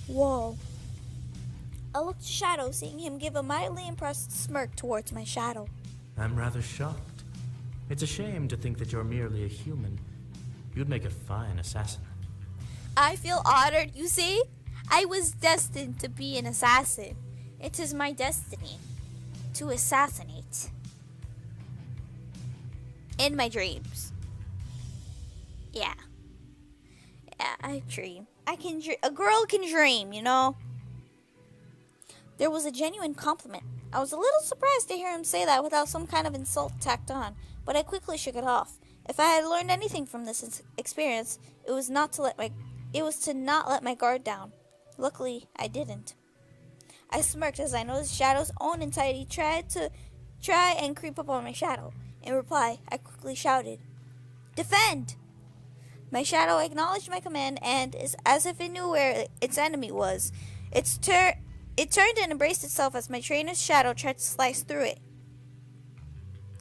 Whoa. I looked at Shadow, seeing him give a mildly impressed smirk towards my shadow. I'm rather shocked. It's a shame to think that you're merely a human. You'd make a fine assassin. I feel honored, you see? I was destined to be an assassin. It is my destiny to assassinate. In my dreams. Yeah, I dream. A girl can dream, you know? There was a genuine compliment. I was a little surprised to hear him say that without some kind of insult tacked on, but I quickly shook it off. If I had learned anything from this experience, it was to not let my guard down. Luckily, I didn't. I smirked as I noticed Shadow's own entity try and creep up on my shadow. In reply, I quickly shouted, "Defend!" My shadow acknowledged my command and, as if it knew where its enemy was, it turned and embraced itself as my trainer's shadow tried to slice through it.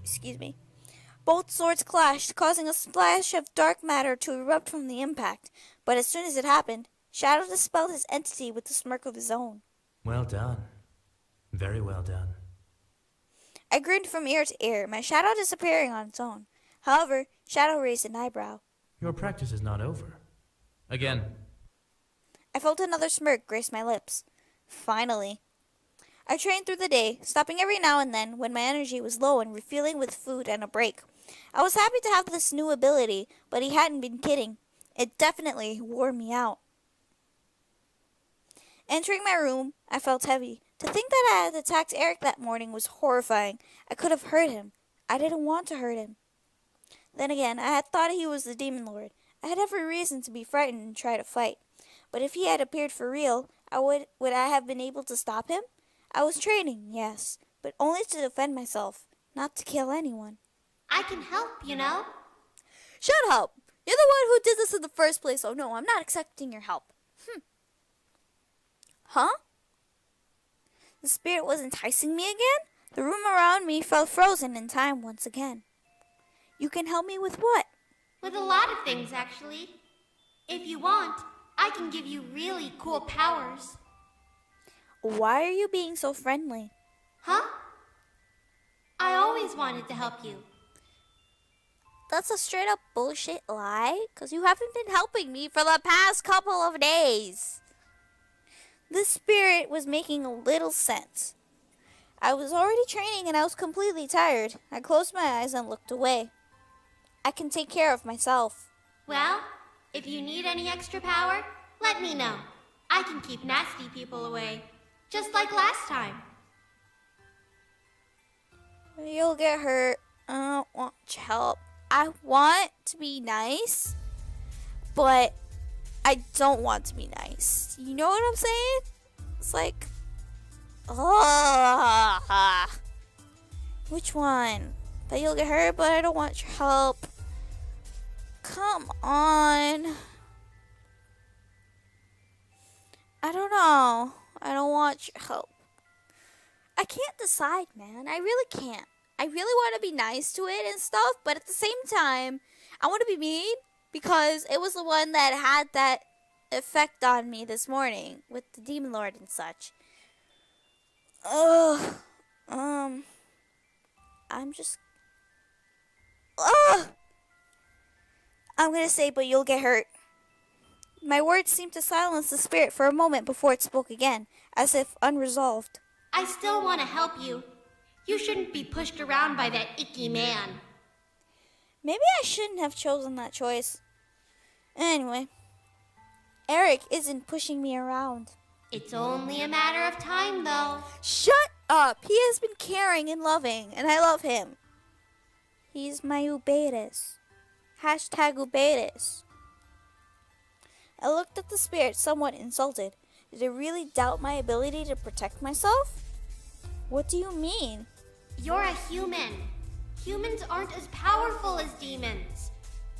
Excuse me. Both swords clashed, causing a splash of dark matter to erupt from the impact. But as soon as it happened, Shadow dispelled his entity with a smirk of his own. Well done. Very well done. I grinned from ear to ear, my shadow disappearing on its own. However, Shadow raised an eyebrow. Your practice is not over. Again. I felt another smirk grace my lips. Finally. I trained through the day, stopping every now and then when my energy was low and refueling with food and a break. I was happy to have this new ability, but he hadn't been kidding. It definitely wore me out. Entering my room, I felt heavy. To think that I had attacked Erik that morning was horrifying. I could have hurt him. I didn't want to hurt him. Then again, I had thought he was the Demon Lord. I had every reason to be frightened and try to fight. But if he had appeared for real, would I have been able to stop him? I was training, yes, but only to defend myself, not to kill anyone. I can help, you know? Shut up! You're the one who did this in the first place, so no, I'm not accepting your help. Huh? The spirit was enticing me again? The room around me felt frozen in time once again. You can help me with what? With a lot of things, actually. If you want, I can give you really cool powers. Why are you being so friendly? Huh? I always wanted to help you. That's a straight up bullshit lie, because you haven't been helping me for the past couple of days. This spirit was making a little sense. I was already training and I was completely tired. I closed my eyes and looked away. I can take care of myself. Well, if you need any extra power, let me know. I can keep nasty people away, just like last time. You'll get hurt. I don't want your help. I want to be nice, but I don't want to be nice. You know what I'm saying? It's like, which one? That you'll get hurt, but I don't want your help. Come on. I don't know. I don't want your help. I can't decide, man. I really can't. I really want to be nice to it and stuff, but at the same time, I want to be mean because it was the one that had that effect on me this morning with the Demon Lord and such. I'm gonna say, but you'll get hurt. My words seemed to silence the spirit for a moment before it spoke again, as if unresolved. I still want to help you. You shouldn't be pushed around by that icky man. Maybe I shouldn't have chosen that choice. Anyway, Erik isn't pushing me around. It's only a matter of time, though. Shut up! He has been caring and loving, and I love him. He's my Ubedes. Hashtag Ubedes. I looked at the spirit somewhat insulted. Did it really doubt my ability to protect myself? What do you mean? You're a human. Humans aren't as powerful as demons.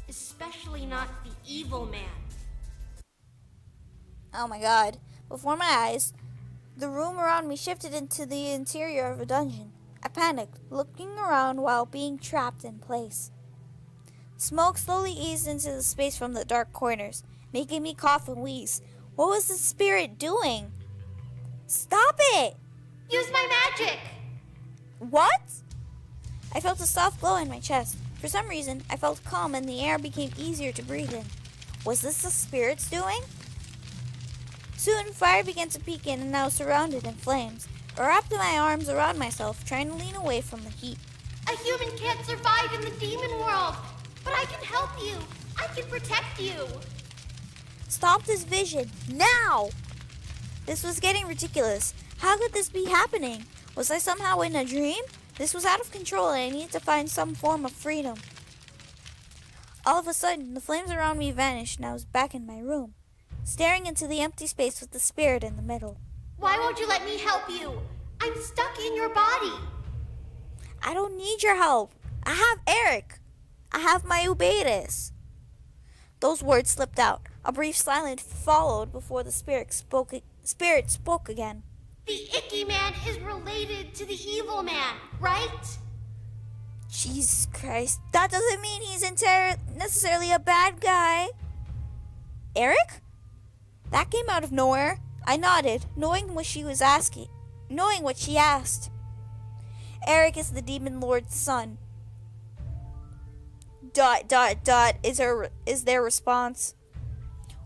Especially not the evil man. Oh my god. Before my eyes, the room around me shifted into the interior of a dungeon. I panicked, looking around while being trapped in place. Smoke slowly eased into the space from the dark corners, making me cough and wheeze. What was the spirit doing? Stop it! Use my magic! What? I felt a soft glow in my chest. For some reason, I felt calm and the air became easier to breathe in. Was this the spirit's doing? Soon, fire began to peek in and I was surrounded in flames. I wrapped my arms around myself, trying to lean away from the heat. A human can't survive in the demon world, but I can help you. I can protect you. Stop this vision, now! This was getting ridiculous. How could this be happening? Was I somehow in a dream? This was out of control and I needed to find some form of freedom. All of a sudden, the flames around me vanished and I was back in my room, staring into the empty space with the spirit in the middle. Why won't you let me help you? I'm stuck in your body. I don't need your help. I have Erik. I have my Ubetis. Those words slipped out. A brief silence followed before the spirit spoke again. The Icky Man is related to the Evil Man, right? Jesus Christ. That doesn't mean he's necessarily a bad guy. Erik? That came out of nowhere. I nodded, knowing what she asked. Erik is the Demon Lord's son. ... is their response.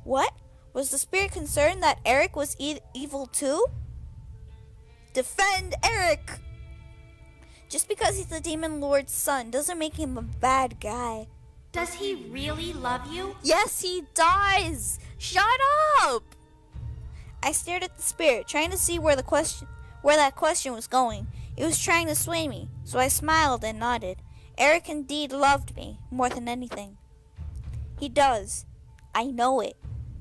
What? Was the spirit concerned that Erik was evil too? Defend Erik! Just because he's the Demon Lord's son doesn't make him a bad guy. Does he really love you? Yes, he does! Shut up! I stared at the spirit, trying to see where that question was going. It was trying to sway me, so I smiled and nodded. Erik indeed loved me, more than anything. He does. I know it.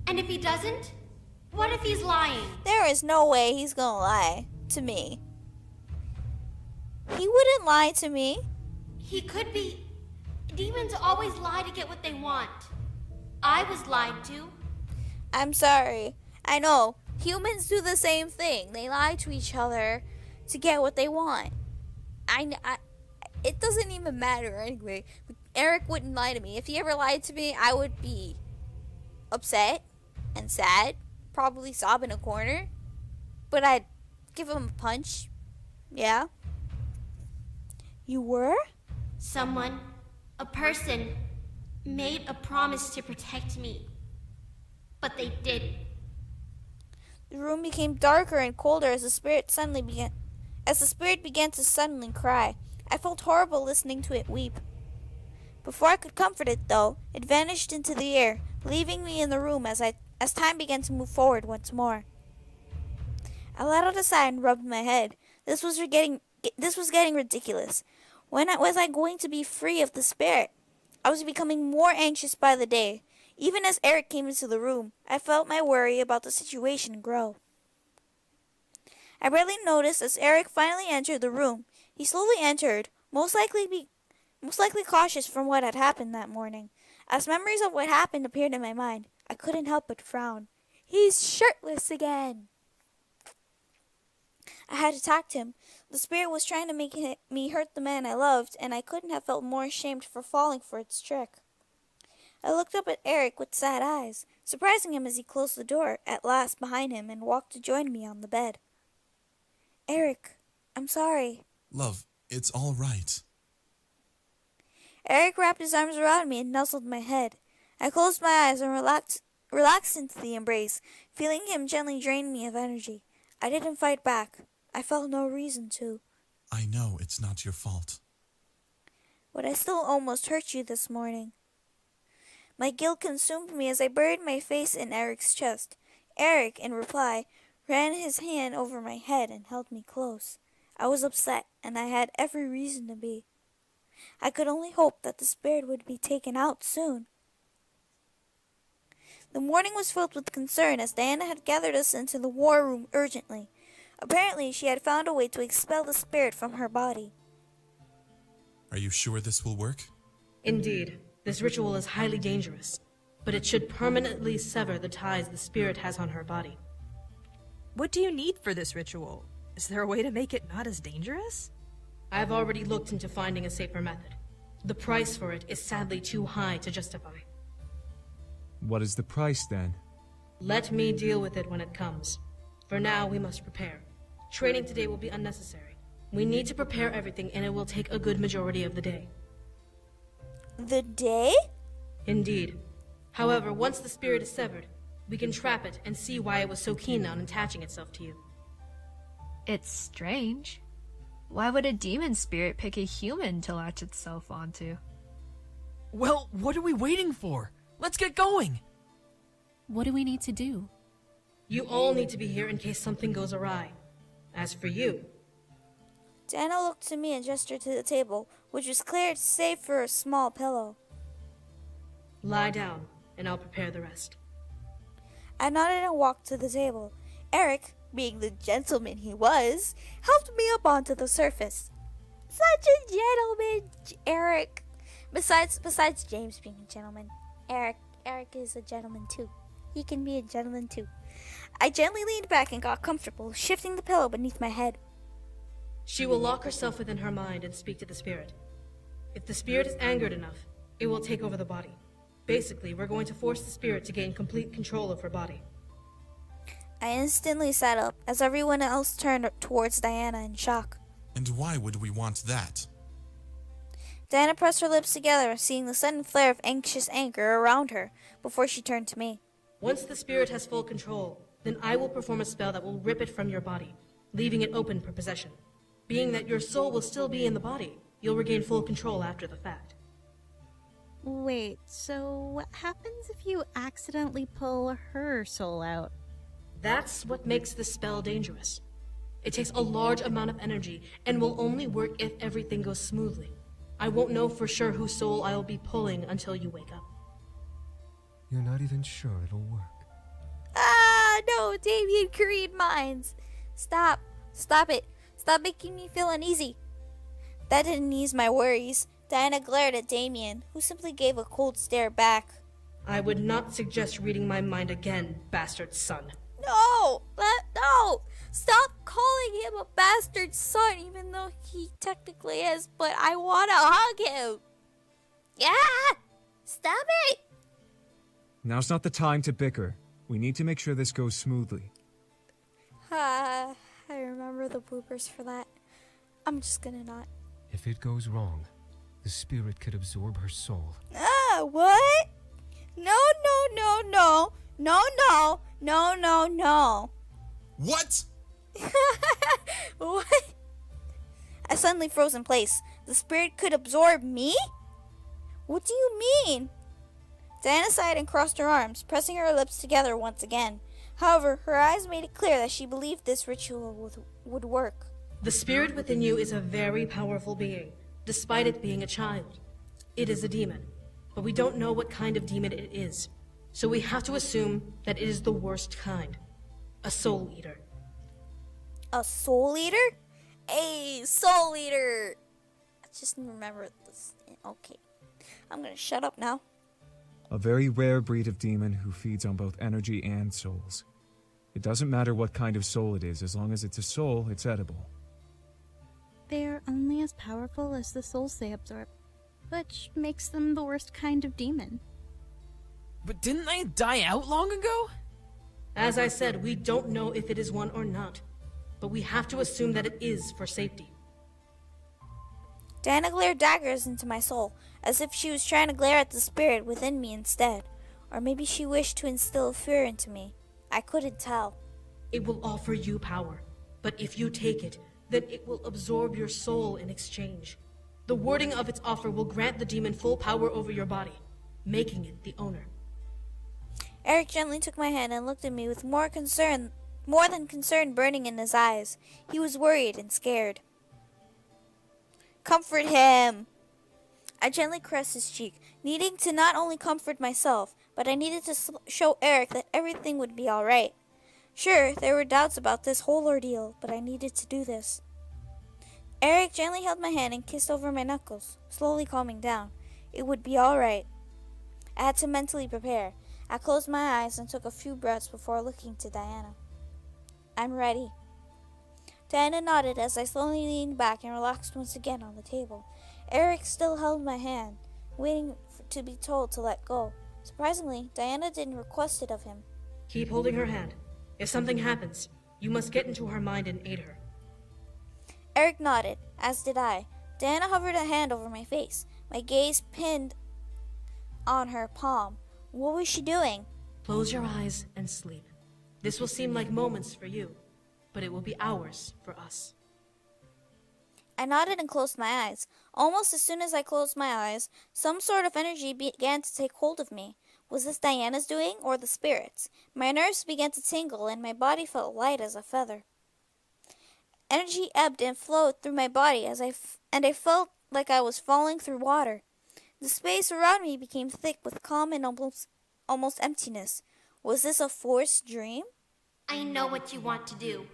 And if he doesn't? What if he's lying? There is no way he's gonna lie to me. He wouldn't lie to me. He could be. Demons always lie to get what they want. I was lied to. I'm sorry. I know. Humans do the same thing. They lie to each other to get what they want. It doesn't even matter anyway. Erik wouldn't lie to me. If he ever lied to me, I would be upset and sad, probably sob in a corner, but I'd give him a punch. Yeah. You were? Someone, a person, made a promise to protect me. But they didn't. The room became darker and colder as the spirit began to suddenly cry. I felt horrible listening to it weep. Before I could comfort it, though, it vanished into the air, leaving me in the room as time began to move forward once more. I let out a sigh and rubbed my head. This was getting ridiculous. When was I going to be free of the spirit? I was becoming more anxious by the day. Even as Erik came into the room, I felt my worry about the situation grow. I barely noticed as Erik finally entered the room. He slowly entered, most likely cautious from what had happened that morning. As memories of what happened appeared in my mind, I couldn't help but frown. He's shirtless again. I had attacked him. The spirit was trying to make me hurt the man I loved, and I couldn't have felt more ashamed for falling for its trick. I looked up at Erik with sad eyes, surprising him as he closed the door at last behind him and walked to join me on the bed. Erik, I'm sorry. Love, it's all right. Erik wrapped his arms around me and nuzzled my head. I closed my eyes and relaxed into the embrace, feeling him gently drain me of energy. I didn't fight back. I felt no reason to. I know it's not your fault. But I still almost hurt you this morning. My guilt consumed me as I buried my face in Erik's chest. Erik, in reply, ran his hand over my head and held me close. I was upset, and I had every reason to be. I could only hope that the spirit would be taken out soon. The morning was filled with concern as Diana had gathered us into the war room urgently. Apparently, she had found a way to expel the spirit from her body. Are you sure this will work? Indeed, this ritual is highly dangerous, but it should permanently sever the ties the spirit has on her body. What do you need for this ritual? Is there a way to make it not as dangerous? I've already looked into finding a safer method. The price for it is sadly too high to justify. What is the price then? Let me deal with it when it comes. For now, we must prepare. Training today will be unnecessary. We need to prepare everything, and it will take a good majority of the day. The day? Indeed. However, once the spirit is severed, we can trap it and see why it was so keen on attaching itself to you. It's strange. Why would a demon spirit pick a human to latch itself onto? Well, what are we waiting for? Let's get going! What do we need to do? You all need to be here in case something goes awry. As for you... Diana looked to me and gestured to the table, which was cleared save for a small pillow. Lie down, and I'll prepare the rest. I nodded and walked to the table. Erik, being the gentleman he was, helped me up onto the surface. Such a gentleman, Erik. Besides James being a gentleman, Erik is a gentleman too. He can be a gentleman too. I gently leaned back and got comfortable, shifting the pillow beneath my head. She will lock herself within her mind and speak to the spirit. If the spirit is angered enough, it will take over the body. Basically, we're going to force the spirit to gain complete control of her body. I instantly sat up as everyone else turned towards Diana in shock. And why would we want that? Diana pressed her lips together, seeing the sudden flare of anxious anger around her before she turned to me. Once the spirit has full control, then I will perform a spell that will rip it from your body, leaving it open for possession. Being that your soul will still be in the body, you'll regain full control after the fact. Wait, so what happens if you accidentally pull her soul out? That's what makes the spell dangerous. It takes a large amount of energy and will only work if everything goes smoothly. I won't know for sure whose soul I'll be pulling until you wake up. You're not even sure it'll work. Ah, no, Damien can read minds. Stop it. Stop making me feel uneasy. That didn't ease my worries. Diana glared at Damien, who simply gave a cold stare back. I would not suggest reading my mind again, bastard son. No! Stop calling him a bastard son, even though he technically is, but I want to hug him. Yeah! Stop it! Now's not the time to bicker. We need to make sure this goes smoothly. I remember the bloopers for that. I'm just gonna not. If it goes wrong, the spirit could absorb her soul. What? No. What? What? I suddenly froze in place. The spirit could absorb me? What do you mean? Diana sighed and crossed her arms, pressing her lips together once again. However, her eyes made it clear that she believed this ritual would work. The spirit within you is a very powerful being, despite it being a child. It is a demon, but we don't know what kind of demon it is. So we have to assume that it is the worst kind. A soul eater. A soul eater? A soul eater! I just remember this. Okay. I'm gonna shut up now. A very rare breed of demon who feeds on both energy and souls. It doesn't matter what kind of soul it is, as long as it's a soul, it's edible. They're only as powerful as the souls they absorb, which makes them the worst kind of demon. But didn't they die out long ago? As I said, we don't know if it is one or not, but we have to assume that it is for safety. Diana glared daggers into my soul, as if she was trying to glare at the spirit within me instead. Or maybe she wished to instill fear into me. I couldn't tell. It will offer you power, but if you take it, then it will absorb your soul in exchange. The wording of its offer will grant the demon full power over your body, making it the owner. Erik gently took my hand and looked at me with more than concern burning in his eyes. He was worried and scared. Comfort him! I gently caressed his cheek, needing to not only comfort myself, but I needed to show Erik that everything would be alright. Sure, there were doubts about this whole ordeal, but I needed to do this. Erik gently held my hand and kissed over my knuckles, slowly calming down. It would be alright. I had to mentally prepare. I closed my eyes and took a few breaths before looking to Diana. I'm ready. Diana nodded as I slowly leaned back and relaxed once again on the table. Erik still held my hand, waiting to be told to let go. Surprisingly, Diana didn't request it of him. Keep holding her hand. If something happens, you must get into her mind and aid her. Erik nodded, as did I. Diana hovered a hand over my face, my gaze pinned on her palm. What was she doing? Close your eyes and sleep. This will seem like moments for you, but it will be hours for us. I nodded and closed my eyes. Almost as soon as I closed my eyes, some sort of energy began to take hold of me. Was this Diana's doing, or the spirit's? My nerves began to tingle, and my body felt light as a feather. Energy ebbed and flowed through my body and I felt like I was falling through water. The space around me became thick with calm and almost emptiness. Was this a forced dream? I know what you want to do.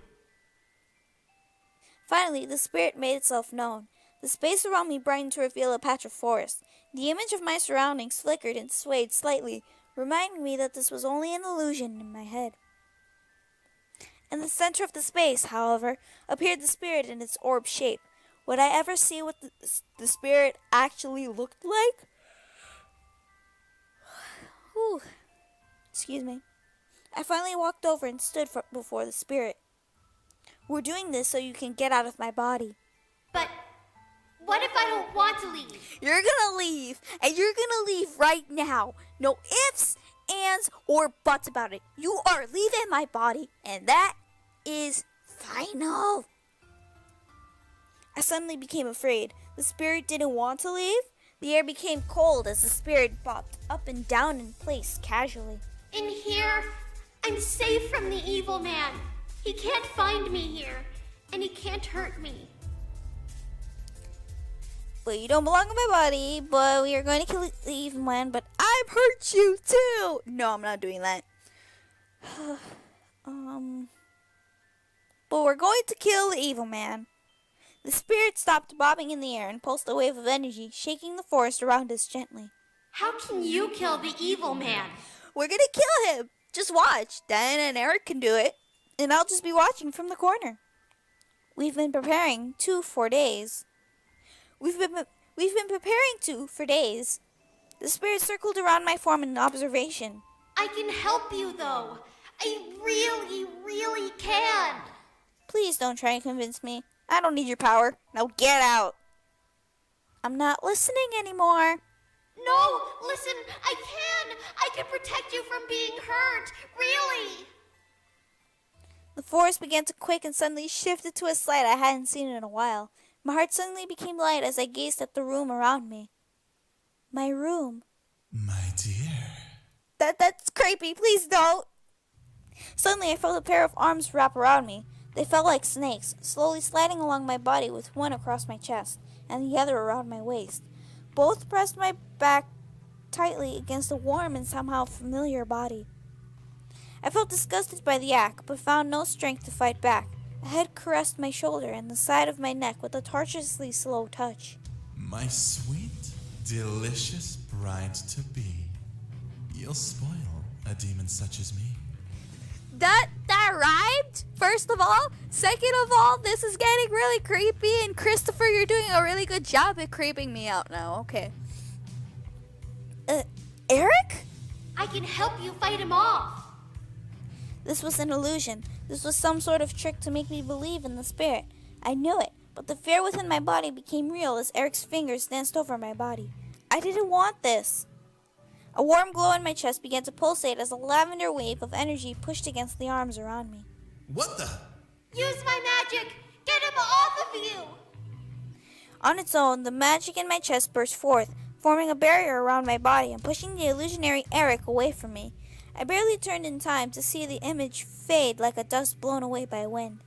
Finally, the spirit made itself known. The space around me brightened to reveal a patch of forest. The image of my surroundings flickered and swayed slightly, reminding me that this was only an illusion in my head. In the center of the space, however, appeared the spirit in its orb shape. Would I ever see what the spirit actually looked like? Whew. Excuse me. I finally walked over and stood before the spirit. We're doing this so you can get out of my body. But what if I don't want to leave? You're gonna leave, and you're gonna leave right now. No ifs, ands, or buts about it. You are leaving my body, and that is final. I suddenly became afraid. The spirit didn't want to leave. The air became cold as the spirit bopped up and down in place casually. In here, I'm safe from the evil man. He can't find me here, and he can't hurt me. Well, you don't belong in my body, but we are going to kill the evil man, but I've hurt you too! No, I'm not doing that. But we're going to kill the evil man. The spirit stopped bobbing in the air and pulsed a wave of energy, shaking the forest around us gently. How can you kill the evil man? We're gonna kill him! Just watch. Dan and Erik can do it, and I'll just be watching from the corner. We've been preparing for days. We've been preparing for days. The spirit circled around my form in observation. I can help you, though. I really, really can. Please don't try and convince me. I don't need your power. Now get out. I'm not listening anymore. No, listen, I can. I can protect you from being hurt. Really. The forest began to quake and suddenly shifted to a sight I hadn't seen in a while. My heart suddenly became light as I gazed at the room around me. My room. My dear. That's creepy. Please don't. Suddenly I felt a pair of arms wrap around me. They felt like snakes, slowly sliding along my body with one across my chest and the other around my waist. Both pressed my back tightly against a warm and somehow familiar body. I felt disgusted by the act, but found no strength to fight back. A head caressed my shoulder and the side of my neck with a tortuously slow touch. My sweet, delicious bride-to-be. You'll spoil a demon such as me. That rhymed, first of all. Second of all, this is getting really creepy, and Christopher, you're doing a really good job at creeping me out now. Okay. Erik? I can help you fight him off. This was an illusion. This was some sort of trick to make me believe in the spirit. I knew it, but the fear within my body became real as Erik's fingers danced over my body. I didn't want this. A warm glow in my chest began to pulsate as a lavender wave of energy pushed against the arms around me. What the? Use my magic! Get him off of you! On its own, the magic in my chest burst forth, forming a barrier around my body and pushing the illusionary Erik away from me. I barely turned in time to see the image fade like a dust blown away by wind.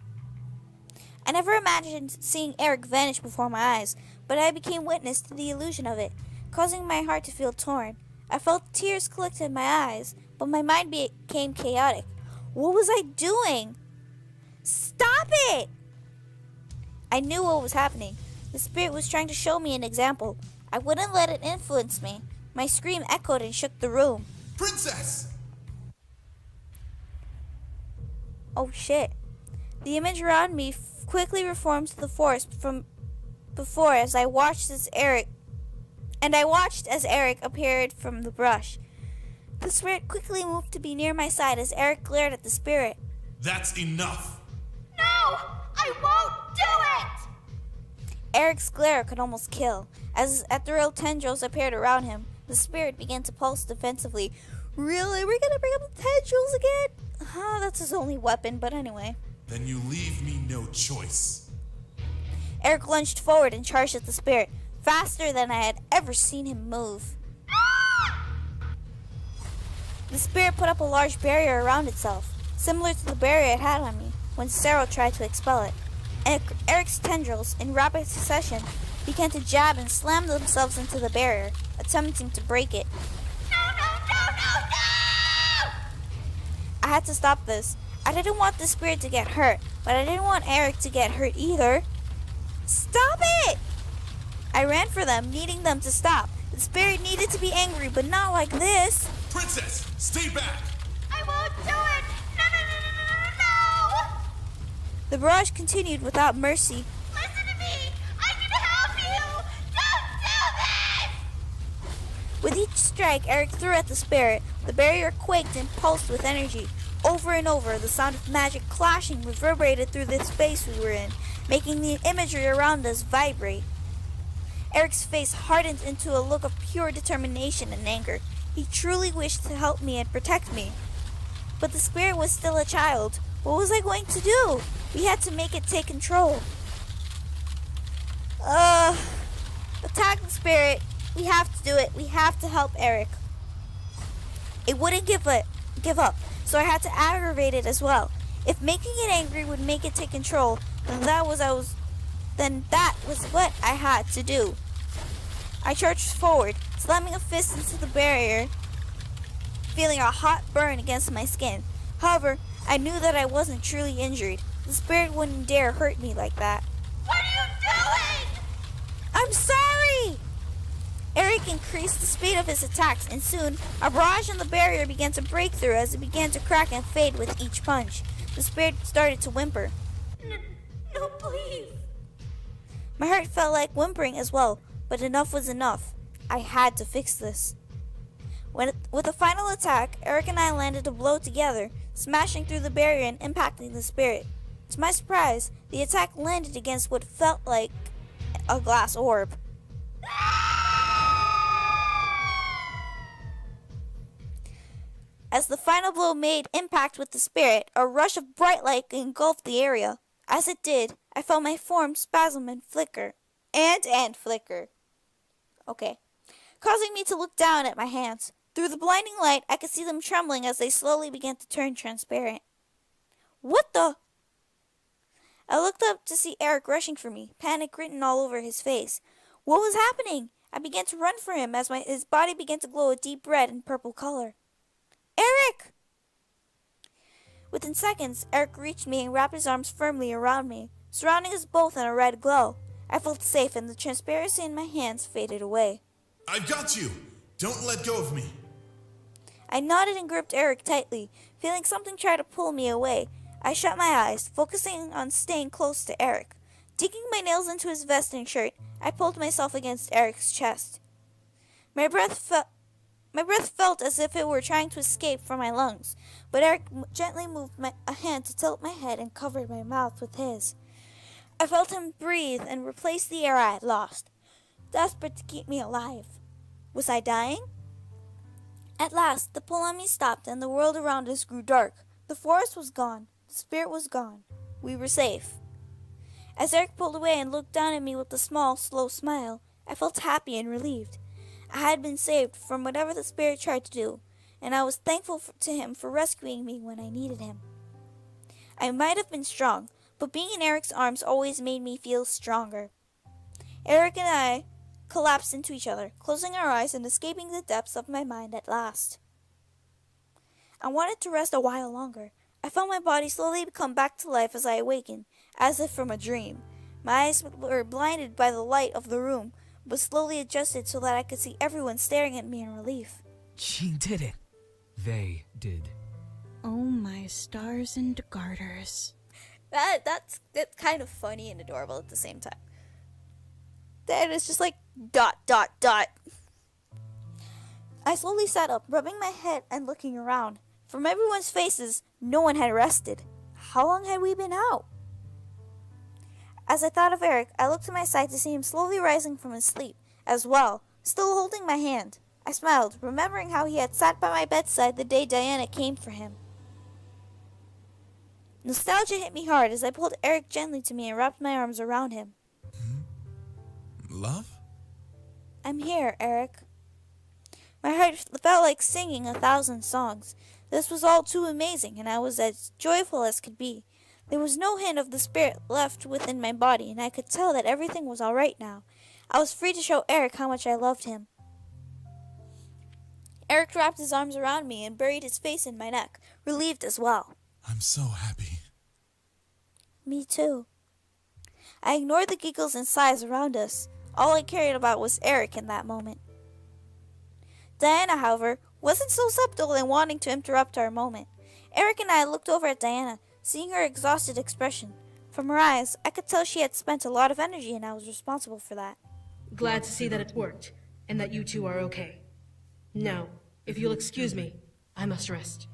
I never imagined seeing Erik vanish before my eyes, but I became witness to the illusion of it, causing my heart to feel torn. I felt tears collect in my eyes, but my mind became chaotic. What was I doing? Stop it! I knew what was happening. The spirit was trying to show me an example. I wouldn't let it influence me. My scream echoed and shook the room. Princess! Oh shit. The image around me quickly reformed to the forest from before as I watched as Erik appeared from the brush. The spirit quickly moved to be near my side as Erik glared at the spirit. That's enough! No! I won't do it! Erik's glare could almost kill. As ethereal tendrils appeared around him, the spirit began to pulse defensively. Really? We're gonna bring up the tendrils again? Oh, that's his only weapon, but anyway. Then you leave me no choice. Erik lunged forward and charged at the spirit, faster than I had ever seen him move. The spirit put up a large barrier around itself, similar to the barrier it had on me when Sarah tried to expel it. Erik's tendrils, in rapid succession, began to jab and slam themselves into the barrier, attempting to break it. No! I had to stop this. I didn't want the spirit to get hurt, but I didn't want Erik to get hurt either. Stop it! I ran for them, needing them to stop. The spirit needed to be angry, but not like this. Princess, stay back! I won't do it! No, no, no, no, no, no, no! The barrage continued without mercy. Listen to me! I can help you! Don't do this! With each strike Erik threw at the spirit, the barrier quaked and pulsed with energy. Over and over, the sound of magic clashing reverberated through the space we were in, making the imagery around us vibrate. Erik's face hardened into a look of pure determination and anger. He truly wished to help me and protect me. But the spirit was still a child. What was I going to do? We had to make it take control. Attack the spirit. We have to do it. We have to help Erik. It wouldn't give up, so I had to aggravate it as well. If making it angry would make it take control, then that was what I had to do. I charged forward, slamming a fist into the barrier, feeling a hot burn against my skin. However, I knew that I wasn't truly injured. The spirit wouldn't dare hurt me like that. What are you doing? I'm sorry! Erik increased the speed of his attacks, and soon a barrage on the barrier began to break through as it began to crack and fade with each punch. The spirit started to whimper. No, please. My heart felt like whimpering as well, but enough was enough. I had to fix this. With a final attack, Erik and I landed a blow together, smashing through the barrier and impacting the spirit. To my surprise, the attack landed against what felt like a glass orb. As the final blow made impact with the spirit, a rush of bright light engulfed the area. As it did, I felt my form spasm and flicker. And flicker. Okay. Causing me to look down at my hands. Through the blinding light, I could see them trembling as they slowly began to turn transparent. What the? I looked up to see Erik rushing for me, panic written all over his face. What was happening? I began to run for him as his body began to glow a deep red and purple color. Erik! Within seconds, Erik reached me and wrapped his arms firmly around me, surrounding us both in a red glow. I felt safe and the transparency in my hands faded away. I've got you! Don't let go of me! I nodded and gripped Erik tightly, feeling something try to pull me away. I shut my eyes, focusing on staying close to Erik. Digging my nails into his vest and shirt, I pulled myself against Erik's chest. My breath felt as if it were trying to escape from my lungs, but Erik gently moved a hand to tilt my head and covered my mouth with his. I felt him breathe and replace the air I had lost, desperate to keep me alive. Was I dying? At last, the pull on me stopped and the world around us grew dark. The forest was gone. The spirit was gone. We were safe. As Erik pulled away and looked down at me with a small, slow smile, I felt happy and relieved. I had been saved from whatever the spirit tried to do, and I was thankful to him for rescuing me when I needed him. I might have been strong, but being in Erik's arms always made me feel stronger. Erik and I collapsed into each other, closing our eyes and escaping the depths of my mind at last. I wanted to rest a while longer. I felt my body slowly come back to life as I awakened, as if from a dream. My eyes were blinded by the light of the room, but slowly adjusted so that I could see everyone staring at me in relief. She did it. They did. Oh my stars and garters. That's kind of funny and adorable at the same time. Then it's just like ... I slowly sat up, rubbing my head and looking around. From everyone's faces, no one had rested. How long had we been out? As I thought of Erik, I looked to my side to see him slowly rising from his sleep, as well, still holding my hand. I smiled, remembering how he had sat by my bedside the day Diana came for him. Nostalgia hit me hard as I pulled Erik gently to me and wrapped my arms around him. Love? I'm here, Erik. My heart felt like singing 1,000 songs. This was all too amazing, and I was as joyful as could be. There was no hint of the spirit left within my body, and I could tell that everything was all right now. I was free to show Erik how much I loved him. Erik wrapped his arms around me and buried his face in my neck, relieved as well. I'm so happy. Me too. I ignored the giggles and sighs around us. All I cared about was Erik in that moment. Diana, however, wasn't so subtle in wanting to interrupt our moment. Erik and I looked over at Diana, seeing her exhausted expression. From her eyes, I could tell she had spent a lot of energy and I was responsible for that. Glad to see that it worked, and that you two are okay. Now, if you'll excuse me, I must rest.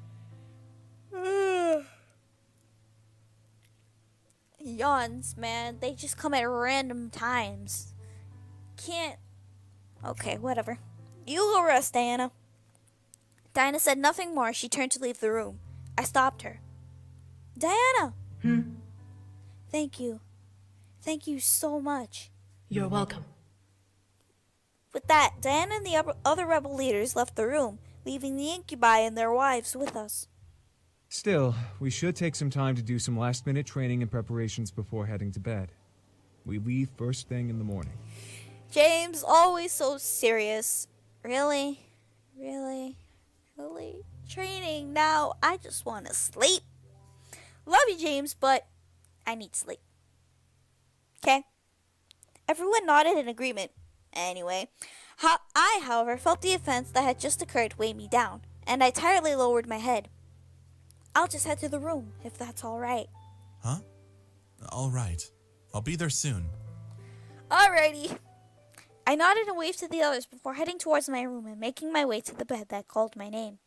Yawns, man. They just come at random times. Can't. Okay, whatever. You go rest, Diana. Diana said nothing more as she turned to leave the room. I stopped her. Diana! Thank you. Thank you so much. You're welcome. With that, Diana and the other rebel leaders left the room, leaving the incubi and their wives with us. Still, we should take some time to do some last-minute training and preparations before heading to bed. We leave first thing in the morning. James, always so serious. Really? Really? Really? Training now. I just want to sleep. Love you, James, but I need sleep. Okay? Everyone nodded in agreement. Anyway, I, however, felt the offense that had just occurred weigh me down, and I tiredly lowered my head. I'll just head to the room, if that's all right. Huh? All right. I'll be there soon. Alrighty. I nodded and waved to the others before heading towards my room and making my way to the bed that called my name.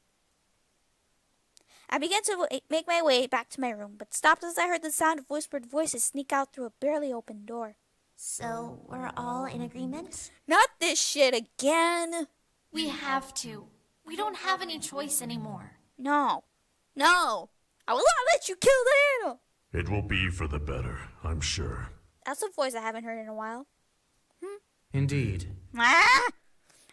I began to make my way back to my room, but stopped as I heard the sound of whispered voices sneak out through a barely opened door. So, we're all in agreement? Not this shit again! We have to. We don't have any choice anymore. No. No! I will not let you kill Diana! It will be for the better, I'm sure. That's a voice I haven't heard in a while. Indeed. Ah!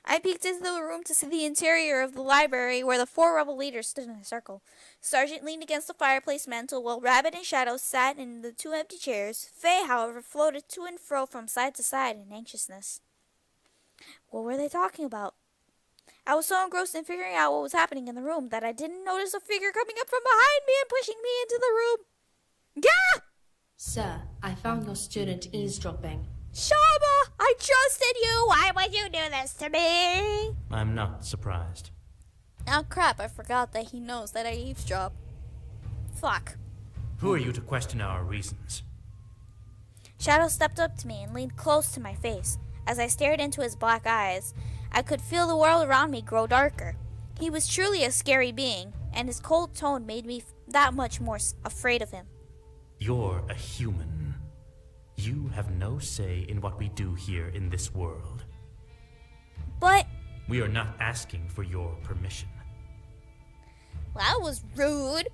I peeked into the room to see the interior of the library where the 4 rebel leaders stood in a circle. Sergeant leaned against the fireplace mantel while Rabbit and Shadow sat in the 2 empty chairs. Faye, however, floated to and fro from side to side in anxiousness. What were they talking about? I was so engrossed in figuring out what was happening in the room that I didn't notice a figure coming up from behind me and pushing me into the room. Gah! Sir, I found your student eavesdropping. Shaba! I trusted you! Why would you do this to me? I'm not surprised. Oh crap, I forgot that he knows that I eavesdrop. Fuck. Who are you to question our reasons? Shadow stepped up to me and leaned close to my face. As I stared into his black eyes, I could feel the world around me grow darker. He was truly a scary being, and his cold tone made me that much more afraid of him. You're a human. You have no say in what we do here in this world. But... We are not asking for your permission. Well, that was rude.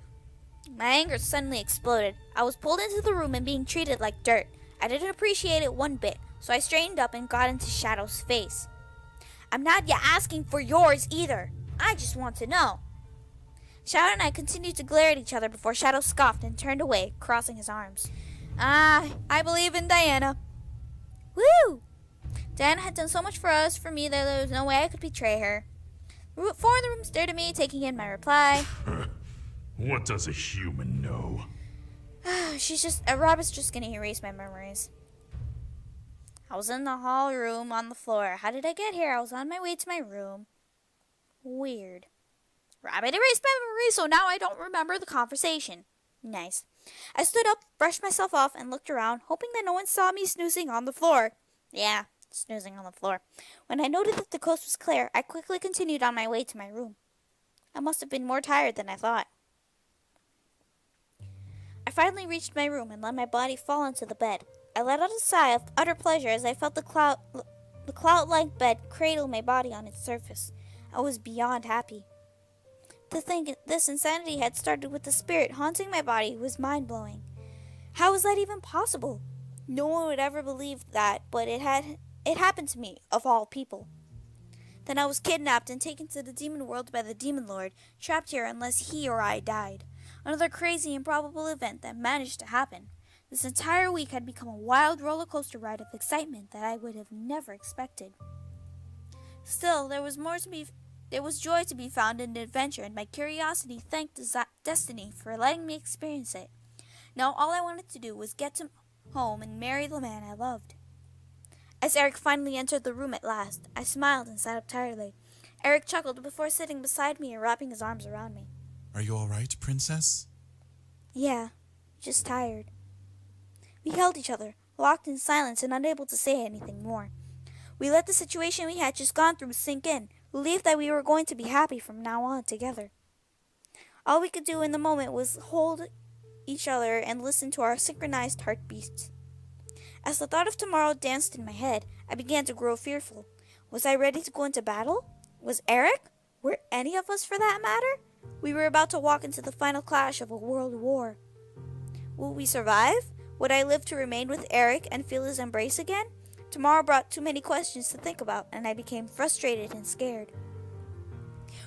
My anger suddenly exploded. I was pulled into the room and being treated like dirt. I didn't appreciate it one bit, so I straightened up and got into Shadow's face. I'm not yet asking for yours either. I just want to know. Shadow and I continued to glare at each other before Shadow scoffed and turned away, crossing his arms. I believe in Diana. Woo! Diana had done so much for me that there was no way I could betray her. 4 in the room stared at me, taking in my reply. What does a human know? Rabbit's just gonna erase my memories. I was in the hall room on the floor. How did I get here? I was on my way to my room. Weird. Rabbit erased my memory, so now I don't remember the conversation. Nice. I stood up, brushed myself off, and looked around, hoping that no one saw me snoozing on the floor. Yeah, snoozing on the floor. When I noted that the coast was clear, I quickly continued on my way to my room. I must have been more tired than I thought. I finally reached my room and let my body fall into the bed. I let out a sigh of utter pleasure as I felt the cloud-like bed cradle my body on its surface. I was beyond happy. To think this insanity had started with the spirit haunting my body was mind-blowing. How was that even possible? No one would ever believe that, but it happened to me, of all people. Then I was kidnapped and taken to the demon world by the demon lord, trapped here unless he or I died. Another crazy, improbable event that managed to happen. This entire week had become a wild roller coaster ride of excitement that I would have never expected. Still, there was more to be There was joy to be found in the adventure, and my curiosity thanked destiny for letting me experience it. Now all I wanted to do was get to home and marry the man I loved. As Erik finally entered the room at last, I smiled and sat up tiredly. Erik chuckled before sitting beside me and wrapping his arms around me. Are you all right, Princess? Yeah, just tired. We held each other, locked in silence and unable to say anything more. We let the situation we had just gone through sink in, believed that we were going to be happy from now on together. All we could do in the moment was hold each other and listen to our synchronized heartbeats. As the thought of tomorrow danced in my head, I began to grow fearful. Was I ready to go into battle? Was Erik? Were any of us for that matter? We were about to walk into the final clash of a world war. Will we survive? Would I live to remain with Erik and feel his embrace again? Tomorrow brought too many questions to think about, and I became frustrated and scared.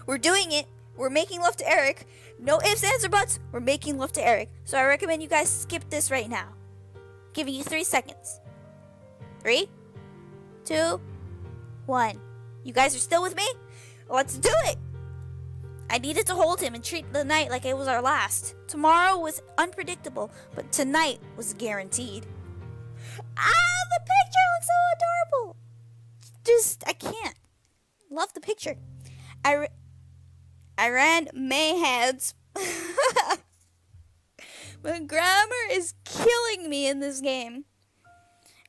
We're doing it! We're making love to Erik! No ifs, ands, or buts! We're making love to Erik. So I recommend you guys skip this right now. Giving you 3 seconds. 3, 2, 1. You guys are still with me? Let's do it! I needed to hold him and treat the night like it was our last. Tomorrow was unpredictable, but tonight was guaranteed. Ah, the picture looks so adorable! I can't. Love the picture. I ran mayheads. My grammar is killing me in this game.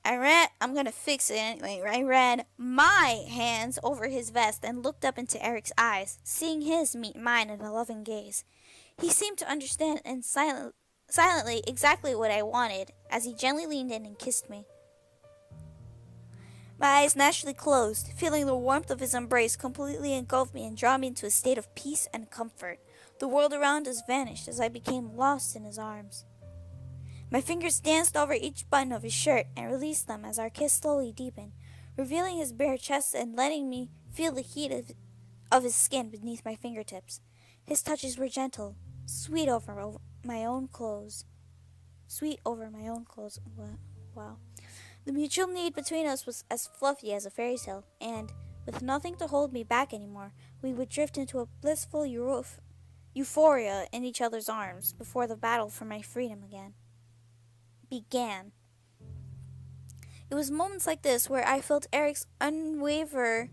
I'm gonna fix it anyway. I ran my hands over his vest and looked up into Erik's eyes, seeing his meet mine in a loving gaze. He seemed to understand and silently exactly what I wanted as he gently leaned in and kissed me. My eyes naturally closed, feeling the warmth of his embrace completely engulf me and draw me into a state of peace and comfort. The world around us vanished as I became lost in his arms. My fingers danced over each button of his shirt and released them as our kiss slowly deepened, revealing his bare chest and letting me feel the heat of his skin beneath my fingertips. His touches were gentle, sweet over my own clothes. Wow. The mutual need between us was as fluffy as a fairy tale, and, with nothing to hold me back anymore, we would drift into a blissful euphoria in each other's arms before the battle for my freedom began. It was moments like this where I felt Erik's unwavered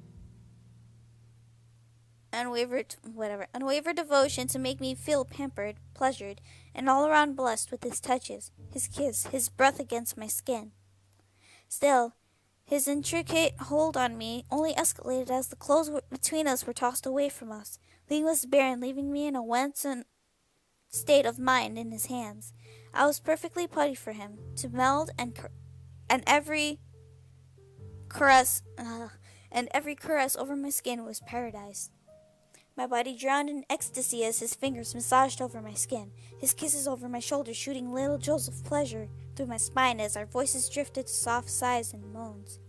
devotion to make me feel pampered, pleasured, and all around blessed with his touches, his kiss, his breath against my skin. Still, his intricate hold on me only escalated as the clothes between us were tossed away from us, leaving us bare and leaving me in a wanton state of mind in his hands. I was perfectly putty for him to meld, and every caress over my skin was paradise. My body drowned in ecstasy as his fingers massaged over my skin, his kisses over my shoulders shooting little jolts of pleasure through my spine as our voices drifted to soft sighs and moans.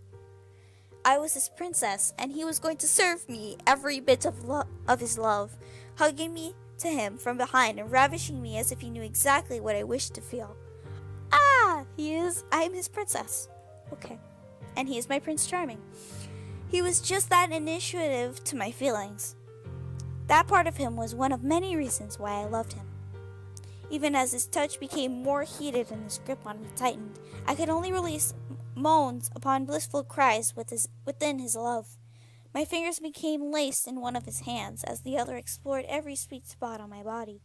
I was his princess, and he was going to serve me every bit of his love, hugging me to him from behind and ravishing me as if he knew exactly what I wished to feel. I am his princess. Okay. And he is my Prince Charming. He was just that initiative to my feelings. That part of him was one of many reasons why I loved him. Even as his touch became more heated and his grip on me tightened, I could only release moans upon blissful cries within his love. My fingers became laced in one of his hands as the other explored every sweet spot on my body.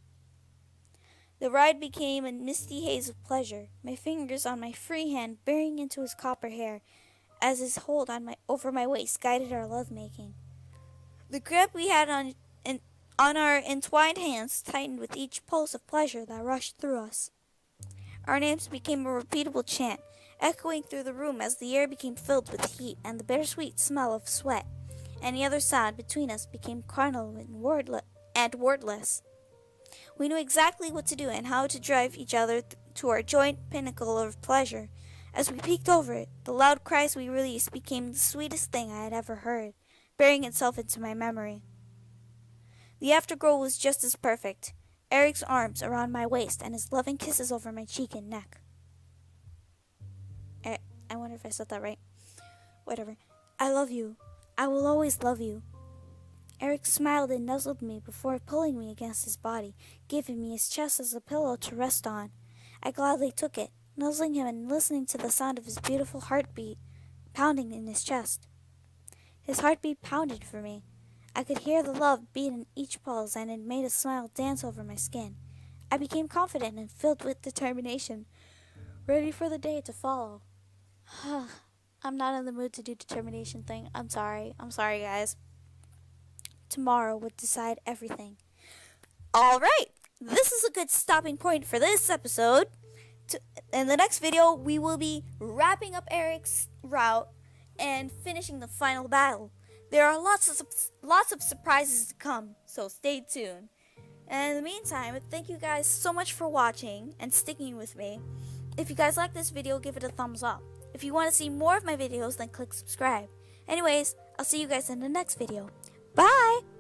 The ride became a misty haze of pleasure, my fingers on my free hand bearing into his copper hair as his hold over my waist guided our lovemaking. The grip we had on our entwined hands tightened with each pulse of pleasure that rushed through us. Our names became a repeatable chant, echoing through the room as the air became filled with heat and the bittersweet smell of sweat. Any other sound between us became carnal and wordless. We knew exactly what to do and how to drive each other to our joint pinnacle of pleasure. As we peeked over it, the loud cries we released became the sweetest thing I had ever heard, burying itself into my memory. The afterglow was just as perfect. Erik's arms around my waist and his loving kisses over my cheek and neck. I wonder if I said that right. Whatever. I love you. I will always love you. Erik smiled and nuzzled me before pulling me against his body, giving me his chest as a pillow to rest on. I gladly took it, nuzzling him and listening to the sound of his beautiful heartbeat pounding in his chest. His heartbeat pounded for me. I could hear the love beat in each pulse, and it made a smile dance over my skin. I became confident and filled with determination, ready for the day to follow. I'm not in the mood to do determination thing. I'm sorry, guys. Tomorrow would decide everything. Alright, this is a good stopping point for this episode. In the next video, we will be wrapping up Erik's route and finishing the final battle. There are lots of surprises to come, so stay tuned. And in the meantime, thank you guys so much for watching and sticking with me. If you guys like this video, give it a thumbs up. If you want to see more of my videos, then click subscribe. Anyways, I'll see you guys in the next video. Bye!